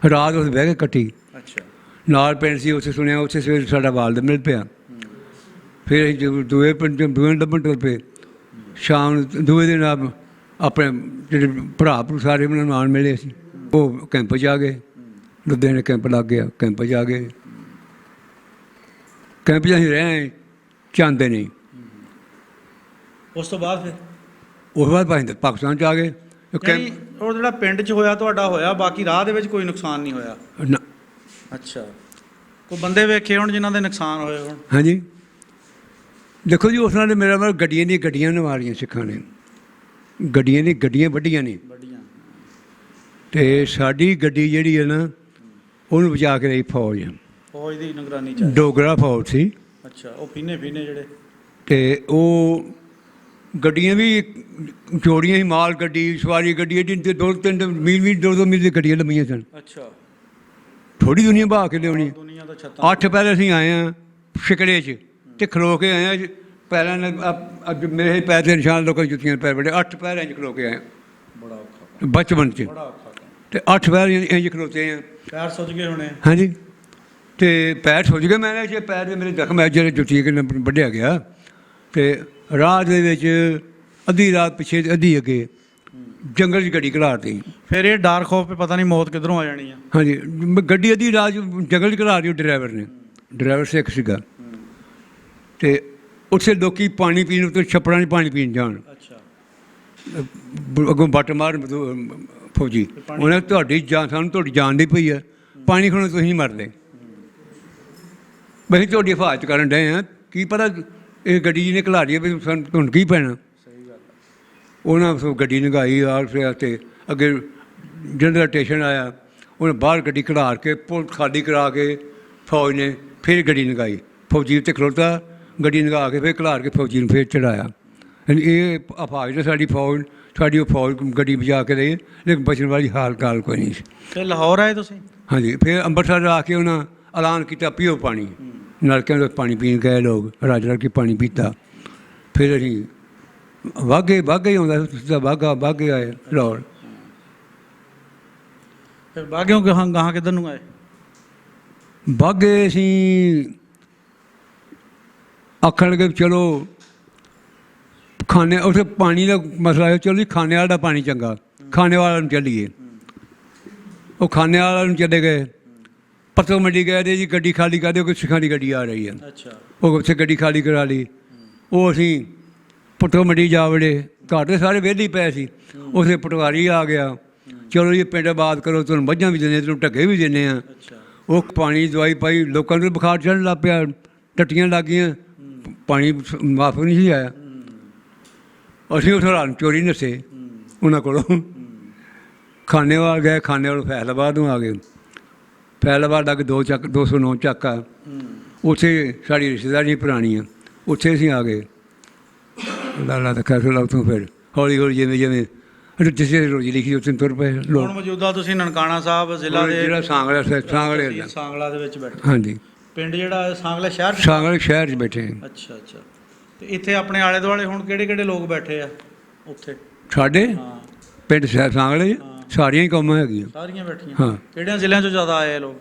ਰਾਤ ਉਸ ਬਹਿ ਕੇ ਕੱਟੀ। ਅੱਛਾ। ਨਾਲ ਪਿੰਡ ਸੀ, ਉੱਥੇ ਸੁਣਿਆ, ਉੱਥੇ ਸਵੇਰੇ ਸਾਡਾ ਵਾਲਦ ਮਿਲ ਪਿਆ। ਫਿਰ ਅਸੀਂ ਦੂਏ ਪਿੰਡ ਲੱਭਣ ਤੁਰ ਪਏ। ਸ਼ਾਮ ਨੂੰ ਦੂਏ ਦਿਨ ਆਪਣੇ ਜਿਹੜੇ ਭਰਾ ਸਾਰੇ ਉਹਨਾਂ ਨੂੰ ਆਉਣ ਮਿਲੇ ਸੀ। ਉਹ ਕੈਂਪ 'ਚ ਆ ਗਏ, ਲੁਧਿਆਣੇ ਕੈਂਪ ਲੱਗ ਗਿਆ, ਕੈਂਪ 'ਚ ਆ ਗਏ। ਕੈਂਪ 'ਚ ਅਸੀਂ ਰਹੇ ਚਾਹੁੰਦੇ ਨਹੀਂ। ਉਸ ਤੋਂ ਬਾਅਦ ਫਿਰ ਉਸ ਬਾਅਦ ਭਾਈ ਪਾਕਿਸਤਾਨ 'ਚ ਆ ਗਏ। ਉਹ ਜਿਹੜਾ ਪਿੰਡ 'ਚ ਹੋਇਆ ਤੁਹਾਡਾ ਹੋਇਆ, ਬਾਕੀ ਰਾਹ ਦੇ ਵਿੱਚ ਕੋਈ ਨੁਕਸਾਨ ਨਹੀਂ ਹੋਇਆ? ਅੱਛਾ। ਕੋਈ ਬੰਦੇ ਵੇਖੇ ਹੁਣ ਜਿਨ੍ਹਾਂ ਦੇ ਨੁਕਸਾਨ ਹੋਏ ਹੋਣ? ਹਾਂਜੀ, ਦੇਖੋ ਜੀ, ਉਸ ਨਾਲ ਮੇਰਾ ਮਤਲਬ ਗੱਡੀਆਂ ਨੇ ਮਾਰੀਆਂ ਸਿੱਖਾਂ ਨੇ, ਗੱਡੀਆਂ ਵੱਡੀਆਂ ਨੇ। ਅਤੇ ਸਾਡੀ ਗੱਡੀ ਜਿਹੜੀ ਹੈ ਨਾ, ਉਹਨੂੰ ਬਚਾ ਕੇ ਲਈ ਫੌਜ। ਫੌਜ ਦੀ ਨਿਗਰਾਨੀ ਚ ਡੋਗਰਾ ਫੌਜ ਸੀ। ਅੱਛਾ, ਉਹ ਫੀਨੇ ਜਿਹੜੇ ਅਤੇ ਉਹ ਗੱਡੀਆਂ ਵੀ ਚੋੜੀਆਂ ਸੀ, ਮਾਲ ਗੱਡੀ, ਸਵਾਰੀ ਗੱਡੀ, ਐਡੀ 2-3 ਮੀਲ 2-2 ਮੀਲ ਦੀ ਗੱਡੀਆਂ ਲੰਮੀਆਂ ਸਨ। ਅੱਛਾ, ਥੋੜ੍ਹੀ ਦੁਨੀਆ ਬਹਾ ਕੇ ਲਿਆਉਣੀ। ਦੁਨੀਆ ਦਾ ਛੱਤਾਂ 8 ਪੈਰ ਅਸੀਂ ਆਏ ਹਾਂ ਸ਼ਿਕੜੇ 'ਚ ਅਤੇ ਖਲੋ ਕੇ ਆਏ ਹਾਂ ਪੈਰਾਂ ਨਾਲ। ਅੱਜ ਮੇਰੇ ਪੈਰ ਦੇ ਨਿਸ਼ਾਨ, ਲੋਕਾਂ ਦੀ ਜੁੱਤੀਆਂ ਪੈਰ ਬੜੇ। 8 ਪੈਰ ਇੰਝ ਖਲੋ ਕੇ ਆਏ ਬੜਾ ਔਖਾ, ਬਚਪਨ 'ਚ, ਬੜਾ ਔਖਾ ਅਤੇ 8 ਪੈਰ ਇੰਝ ਖਲੋਤੇ ਆ। ਪੈਰ ਸੁੱਜ ਗਏ ਹੋਣੇ। ਹਾਂਜੀ, ਅਤੇ ਪੈਰ ਸੁੱਜ ਗਏ। ਮੈਂ ਜੇ ਪੈਰ ਦੇ ਮੇਰੇ ਜ਼ਖਮ ਹੈ ਜਿਹੜੇ ਜੁੱਤੀ ਕਿ ਵੱਢਿਆ ਗਿਆ। ਅਤੇ ਰਾਹ ਦੇ ਵਿੱਚ ਅੱਧੀ ਰਾਤ ਪਿੱਛੇ ਅੱਧੀ ਅੱਗੇ ਜੰਗਲ 'ਚ ਗੱਡੀ ਘਲਾਤੀ। ਫਿਰ ਇਹ ਡਰ ਖੌਫ 'ਤੇ ਪਤਾ ਨਹੀਂ ਮੌਤ ਕਿੱਧਰੋਂ ਆ ਜਾਣੀ ਆ। ਹਾਂਜੀ, ਗੱਡੀ ਅੱਧੀ ਰਾਤ ਜੰਗਲ 'ਚ ਘਲਾ ਰਹੀ ਉਹ ਡਰਾਈਵਰ ਨੇ। ਡਰਾਈਵਰ ਸਿੱਖ ਸੀਗਾ। ਅਤੇ ਉੱਥੇ ਲੋਕ ਪਾਣੀ ਪੀਣ ਉੱਤੇ ਛੱਪੜਾਂ 'ਚ ਪਾਣੀ ਪੀਣ ਜਾਣ। ਅੱਛਾ, ਅੱਗੋਂ ਬੱਟ ਮਾਰ ਫੌਜੀ, ਉਹਨੇ ਤੁਹਾਡੀ ਜਾਨ, ਸਾਨੂੰ ਤੁਹਾਡੀ ਜਾਨ ਦੀ ਪਈ ਹੈ, ਪਾਣੀ ਖੋਣੋਂ ਤੁਸੀਂ ਨਹੀਂ ਮਰਦੇ, ਅਸੀਂ ਤੁਹਾਡੀ ਹਿਫਾਜ਼ਤ ਕਰਨ ਡਏ ਹਾਂ। ਕੀ ਪਤਾ ਇਹ ਗੱਡੀ ਜਿਹਨੇ ਘਲਾ ਰਹੀ ਹੈ ਵੀ ਸਾਨੂੰ ਤੁਹਾਨੂੰ ਕੀ ਪੈਣਾ। ਸਹੀ ਗੱਲ। ਉਹਨਾਂ ਗੱਡੀ ਲੰਘਾਈ ਆਰ ਤੇ ਅੱਗੇ ਜਨਰਲ ਸਟੇਸ਼ਨ ਆਇਆ, ਉਹਨੇ ਬਾਹਰ ਗੱਡੀ ਖਿਲਾਰ ਕੇ ਪੁਲ ਖਾਲੀ ਕਰਾ ਕੇ ਫੌਜ ਨੇ ਫਿਰ ਗੱਡੀ ਲੰਘਾਈ। ਫੌਜੀ ਉੱਤੇ ਖਲੋਤਾ, ਗੱਡੀ ਲੰਘਾ ਕੇ ਫਿਰ ਖਿਲਾਰ ਕੇ ਫੌਜੀ ਨੂੰ ਫਿਰ ਚੜਾਇਆ। ਇਹ ਹਿਫਾਜ਼ਤ ਨੇ ਸਾਡੀ ਫੌਜ, ਸਾਡੀ ਉਹ ਫੌਜ ਗੱਡੀ ਬਚਾ ਕੇ ਲਈ, ਲੇਕਿਨ ਬਚਣ ਵਾਲੀ ਹਾਲ ਕੋਈ ਨਹੀਂ ਸੀ। ਤੇ ਲਾਹੌਰ ਆਏ ਤੁਸੀਂ? ਹਾਂਜੀ, ਫਿਰ ਅੰਮ੍ਰਿਤਸਰ ਆ ਕੇ ਉਹਨਾਂ ਐਲਾਨ ਕੀਤਾ ਪੀਓ ਪਾਣੀ। ਨਲਕਿਆਂ ਤੋਂ ਪਾਣੀ ਪੀਣ ਗਏ ਲੋਕ, ਰੱਜ ਰੱਜ ਕੇ ਪਾਣੀ ਪੀਤਾ। ਫਿਰ ਅਸੀਂ ਵਾਘੇ ਹੀ ਆਉਂਦਾ ਸਿੱਧਾ ਵਾਘੇ ਆਏ ਲਾਹੌਰ। ਫਿਰ ਬਾਗਿਓਂ ਗਾਹਾਂ ਕਿੱਧਰ ਨੂੰ ਆਏ? ਵਾਘੇ ਅਸੀਂ ਆਖਣ ਲੱਗੇ ਚਲੋ ਖਾਨੇ, ਉੱਥੇ ਪਾਣੀ ਦਾ ਮਸਲਾ ਹੈ, ਚਲੋ ਜੀ ਖਾਨੇ ਵਾਲਾ ਦਾ ਪਾਣੀ ਚੰਗਾ, ਖਾਨੇ ਵਾਲਾ ਨੂੰ ਚੱਲੀਏ। ਉਹ ਖਾਨੇ ਵਾਲਾ ਨੂੰ ਚਲੇ ਗਏ। ਪਰਸੋਂ ਮੰਡੀ ਗਏ ਤੇ ਜੀ ਗੱਡੀ ਖਾਲੀ ਕਰ ਦਿਓ, ਕੋਈ ਸਿੱਖਾਂ ਦੀ ਗੱਡੀ ਆ ਰਹੀ ਹੈ। ਅੱਛਾ, ਉਹ ਉੱਥੇ ਗੱਡੀ ਖਾਲੀ ਕਰਾ ਲਈ। ਉਹ ਅਸੀਂ ਪੱਟੋ ਮੰਡੀ ਜਾ ਵੜੇ, ਘਰ ਦੇ ਸਾਰੇ ਵਿਹਲੇ ਹੀ ਪਏ ਸੀ। ਉੱਥੇ ਪਟਵਾਰੀ ਆ ਗਿਆ, ਚਲੋ ਜੀ ਪਿੰਡ ਆਬਾਦ ਕਰੋ, ਤੁਹਾਨੂੰ ਮੱਝਾਂ ਵੀ ਦਿੰਦੇ, ਤੁਹਾਨੂੰ ਢੱਗੇ ਵੀ ਦਿੰਦੇ ਹਾਂ। ਅੱਛਾ, ਉਹ ਪਾਣੀ ਦਵਾਈ ਪਾਈ, ਲੋਕਾਂ ਨੂੰ ਬੁਖਾਰ ਚੜ੍ਹਨ ਲੱਗ ਪਿਆ, ਟੱਟੀਆਂ ਲੱਗ ਗਈਆਂ, ਪਾਣੀ ਮਾਫ ਨਹੀਂ ਸੀ ਆਇਆ। ਅਸੀਂ ਉੱਥੋਂ ਰਾਤ ਨੂੰ ਚੋਰੀ ਨੱਸੇ ਉਹਨਾਂ ਕੋਲੋਂ। ਖਾਨੇਵਾਲ ਗਏ, ਖਾਨੇਵਾਲ ਫੈਸਲਾਬਾਦ ਨੂੰ ਆ ਗਏ। ਫੈਸਲਾਬਾਦ ਆ ਕੇ 209 ਚੱਕ ਆ, ਉੱਥੇ ਸਾਡੀ ਰਿਸ਼ਤੇਦਾਰੀ ਪੁਰਾਣੀ ਆ, ਉੱਥੇ ਅਸੀਂ ਆ ਗਏ। ਲਾਲਾ ਦਾ ਫੈਸਲਾ ਉੱਥੋਂ ਫਿਰ ਹੌਲੀ ਹੌਲੀ ਜਿਵੇਂ ਜਿਸੇ ਰੋਜੀ ਲਿਖੀ ਉੱਥੇ ਤੁਰ ਪਏ ਲੋਕ। ਹੁਣ ਮੌਜੂਦਾ ਤੁਸੀਂ ਨਨਕਾਣਾ ਸਾਹਿਬ ਜ਼ਿਲ੍ਹਾ ਦੇ ਜਿਹੜਾ ਸਾਂਗਲਾ ਦੇ ਵਿੱਚ ਬੈਠੇ? ਹਾਂਜੀ, ਪਿੰਡ ਜਿਹੜਾ ਸਾਂਗਲਾ ਸ਼ਹਿਰ? ਸਾਂਗਲੇ ਸ਼ਹਿਰ 'ਚ ਬੈਠੇ। ਅੱਛਾ ਅੱਛਾ। ਤੇ ਇੱਥੇ ਆਪਣੇ ਆਲੇ ਦੁਆਲੇ ਹੁਣ ਕਿਹੜੇ ਲੋਕ ਬੈਠੇ ਆ ਉੱਥੇ? ਸਾਡੇ ਹਾਂ, ਪਿੰਡ ਸਾਂਗਲੇ ਸਾਰੀਆਂ ਹੀ ਕੌਮਾਂ ਹੈਗੀਆਂ, ਸਾਰੀਆਂ ਬੈਠੀਆਂ। ਹਾਂ। ਕਿਹੜਿਆਂ ਜ਼ਿਲ੍ਹਿਆਂ 'ਚੋਂ ਜ਼ਿਆਦਾ ਆਏ ਲੋਕ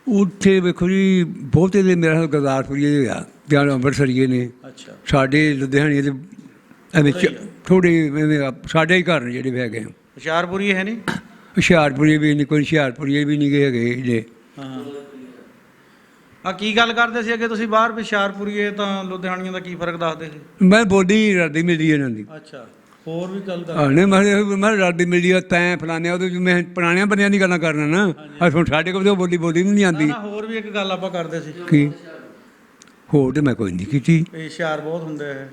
ਉੱਥੇ? ਵੇਖੋ ਜੀ, ਬਹੁਤੇ ਦੇ ਮੇਰਾ ਗੁਰਦਾਸਪੁਰੀਏ ਆ ਜਾਂ ਅੰਮ੍ਰਿਤਸਰੀਏ ਨੇ। ਅੱਛਾ, ਸਾਡੇ ਲੁਧਿਆਣੇ ਦੇ ਐਵੇਂ ਥੋੜ੍ਹੇ ਐਵੇਂ ਸਾਡੇ ਹੀ ਘਰ ਨੇ ਜਿਹੜੇ ਹੈਗੇ। ਹੁਸ਼ਿਆਰਪੁਰੀ ਹੈ ਨਹੀਂ? ਹੁਸ਼ਿਆਰਪੁਰੀਏ ਵੀ ਨਹੀਂ, ਕੋਈ ਹੁਸ਼ਿਆਰਪੁਰੀਏ ਵੀ ਨਹੀਂ ਗਏ ਹੈਗੇ ਜੇ। ਹਾਂ, ਆ ਕੀ ਗੱਲ ਕਰਦੇ ਸੀ ਅੱਗੇ ਤੁਸੀਂ ਬਾਹਰ? ਹੁਸ਼ਿਆਰਪੁਰੀਏ ਤਾਂ ਲੁਧਿਆਣੀਆਂ ਦਾ ਕੀ ਫਰਕ ਦੱਸਦੇ ਸੀ? ਮੈਂ ਬੋਲੀ ਰਲਦੀ ਮਿਲਦੀ ਇਹਨਾਂ ਦੀ। ਅੱਛਾ, ਹੋਰ ਵੀ ਗੱਲ ਕਰ? ਨਹੀਂ, ਮੈਂ ਰਲਦੀ ਮਿਲਦੀ ਆ, ਤੈਂ ਫਲਾਨਿਆ, ਉਹਦੇ ਮੈਂ ਪੁਰਾਣਿਆਂ ਬੰਦਿਆਂ ਦੀ ਗੱਲਾਂ ਕਰਨਾ ਨਾ। ਹੁਣ ਸਾਡੇ ਕੋਲ ਤਾਂ ਬੋਲੀ ਨਹੀਂ ਆਉਂਦੀ। ਹੋਰ ਵੀ ਇੱਕ ਗੱਲ ਆਪਾਂ ਕਰਦੇ ਸੀ। ਕੀ? ਹੋਰ ਤਾਂ ਮੈਂ ਕੋਈ ਨਹੀਂ ਕੀਤੀ। ਹੁਸ਼ਿਆਰ ਬਹੁਤ ਹੁੰਦੇ ਆ।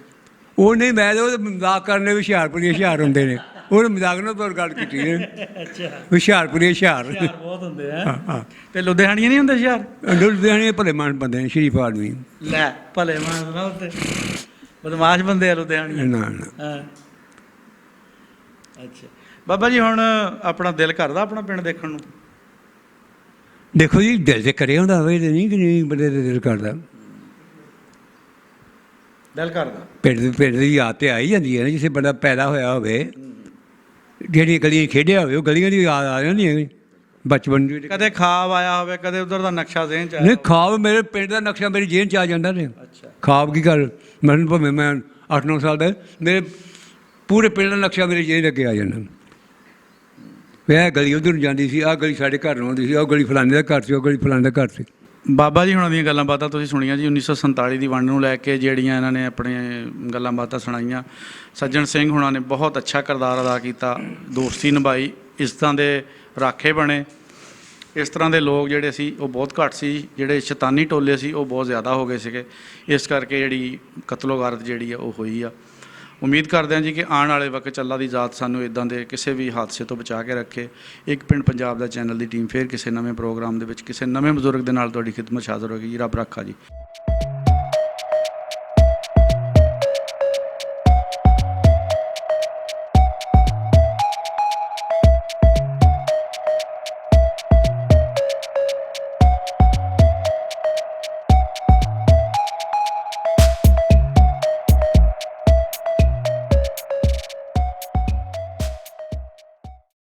ਉਹ ਨਹੀਂ, ਮੈਂ ਤਾਂ ਉਹ ਮਜ਼ਾਕ ਕਰਨੇ ਵੀ ਹੁਸ਼ਿਆਰਪੁਰੀ ਹੁਸ਼ਿਆਰ ਹੁੰਦੇ ਨੇ, ਉਹ ਮਜ਼ਾਕ ਨਾਲ ਤੋਂ ਗੱਲ ਕੀਤੀ ਹੈ। ਅੱਛਾ, ਹੁਸ਼ਿਆਰਪੁਰੀ ਹੁਸ਼ਿਆਰ ਬਹੁਤ ਹੁੰਦੇ ਆ। ਤੇ ਲੁਧਿਆਣੀਆਂ ਨਹੀਂ ਹੁੰਦੇ ਹੁਸ਼ਿਆਰ? ਲੁਧਿਆਣੇ ਭਲੇ ਮਾਨ ਬੰਦੇ ਨੇ, ਸ਼ਰੀਫ ਆਦਮੀ। ਲੈ, ਭਲੇ ਮਾਨ ਨਾ, ਉੱਤੇ ਬਦਮਾਸ਼ ਬੰਦੇ ਆ ਲੁਧਿਆਣੀਆਂ। ਨਾ ਹਾਂ, ਅੱਛਾ। ਬਾਬਾ ਜੀ, ਹੁਣ ਆਪਣਾ ਦਿਲ ਕਰਦਾ ਆਪਣਾ ਪਿੰਡ ਦੇਖਣ ਨੂੰ? ਦੇਖੋ ਜੀ, ਦਿਲ ਤੇ ਕਰਿਆ ਹੁੰਦਾ ਹੋਵੇ ਤੇ ਨਹੀਂ ਬੰਦੇ ਦਾ ਦਿਲ ਕਰਦਾ। ਦਿਲ ਕਰਦਾ। ਪਿੰਡ ਦੀ ਯਾਦ ਤੇ ਆ ਹੀ ਜਾਂਦੀ ਹੈ ਨਾ, ਜਿੱਥੇ ਬੰਦਾ ਪੈਦਾ ਹੋਇਆ ਹੋਵੇ, ਜਿਹੜੀਆਂ ਗਲੀਆਂ ਖੇਡਿਆ ਹੋਵੇ, ਉਹ ਗਲੀਆਂ ਦੀ ਯਾਦ ਆ ਜਾਂਦੀਆਂ ਬਚਪਨ ਦੀ। ਕਦੇ ਖਾਬ ਆਇਆ ਹੋਵੇ, ਕਦੇ ਉਧਰ ਦਾ ਨਕਸ਼ਾ ਜ਼ਿਹਨ ਚ ਆਇਆ? ਨਹੀਂ, ਖਾਬ ਮੇਰੇ ਪਿੰਡ ਦਾ ਨਕਸ਼ਾ ਮੇਰੀ ਜੇਲ੍ਹ 'ਚ ਆ ਜਾਂਦਾ ਨੇ। ਅੱਛਾ, ਖਾਬ ਕੀ ਗੱਲ, ਮੈਨੂੰ ਭਾਵੇਂ ਮੈਂ 8-9 ਸਾਲ ਦਾ, ਮੇਰੇ ਪੂਰੇ ਪਿੰਡ ਦਾ ਨਕਸ਼ਾ ਮੇਰੇ ਜੇਲ੍ਹ ਅੱਗੇ ਆ ਜਾਂਦਾ। ਇਹ ਗਲੀ ਉਧਰ ਨੂੰ ਜਾਂਦੀ ਸੀ, ਆਹ ਗਲੀ ਸਾਡੇ ਘਰ ਨੂੰ ਆਉਂਦੀ ਸੀ, ਉਹ ਗਲੀ ਫਲਾਣੇ ਦਾ ਘਰ ਸੀ, ਉਹ ਗਲੀ ਫਲਾਣੇ ਦਾ ਘਰ ਸੀ। ਬਾਬਾ ਜੀ ਹੁਣਾਂ ਦੀਆਂ ਗੱਲਾਂ ਬਾਤਾਂ ਤੁਸੀਂ ਸੁਣੀਆਂ ਜੀ। 1947 ਦੀ ਵੰਡ ਨੂੰ ਲੈ ਕੇ ਜਿਹੜੀਆਂ ਇਹਨਾਂ ਨੇ ਆਪਣੇ ਗੱਲਾਂ ਬਾਤਾਂ ਸੁਣਾਈਆਂ। ਸੱਜਣ ਸਿੰਘ ਹੁਣਾਂ ਨੇ ਬਹੁਤ ਅੱਛਾ ਕਿਰਦਾਰ ਅਦਾ ਕੀਤਾ, ਦੋਸਤੀ ਨਿਭਾਈ, ਇੱਜ਼ਤਾਂ ਦੇ ਰਾਖੇ ਬਣੇ। ਇਸ ਤਰ੍ਹਾਂ ਦੇ ਲੋਕ ਜਿਹੜੇ ਸੀ ਉਹ ਬਹੁਤ ਘੱਟ ਸੀ, ਜਿਹੜੇ ਸ਼ੈਤਾਨੀ ਟੋਲੇ ਸੀ ਉਹ ਬਹੁਤ ਜ਼ਿਆਦਾ ਹੋ ਗਏ ਸੀਗੇ। ਇਸ ਕਰਕੇ ਜਿਹੜੀ ਕਤਲੋਗਾਰਤ ਜਿਹੜੀ ਆ ਉਹ ਹੋਈ ਆ। ਉਮੀਦ ਕਰਦੇ ਹਾਂ ਜੀ ਕਿ ਆਉਣ ਵਾਲੇ ਵਕਤ 'ਚ ਅੱਲਾ ਦੀ ਜ਼ਾਤ ਸਾਨੂੰ ਇਦਾਂ ਦੇ ਕਿਸੇ ਵੀ ਹਾਦਸੇ ਤੋਂ ਬਚਾ ਕੇ ਰੱਖੇ। ਇੱਕ ਪਿੰਡ ਪੰਜਾਬ ਦਾ ਚੈਨਲ ਦੀ ਟੀਮ ਫੇਰ ਕਿਸੇ ਨਵੇਂ ਪ੍ਰੋਗਰਾਮ ਦੇ ਵਿੱਚ ਕਿਸੇ ਨਵੇਂ ਬਜ਼ੁਰਗ ਦੇ ਨਾਲ ਤੁਹਾਡੀ ਖਿਦਮਤ 'ਚ ਹਾਜ਼ਰ ਹੋਏਗੀ ਜੀ। ਰੱਬ ਰਾਖਾ ਜੀ।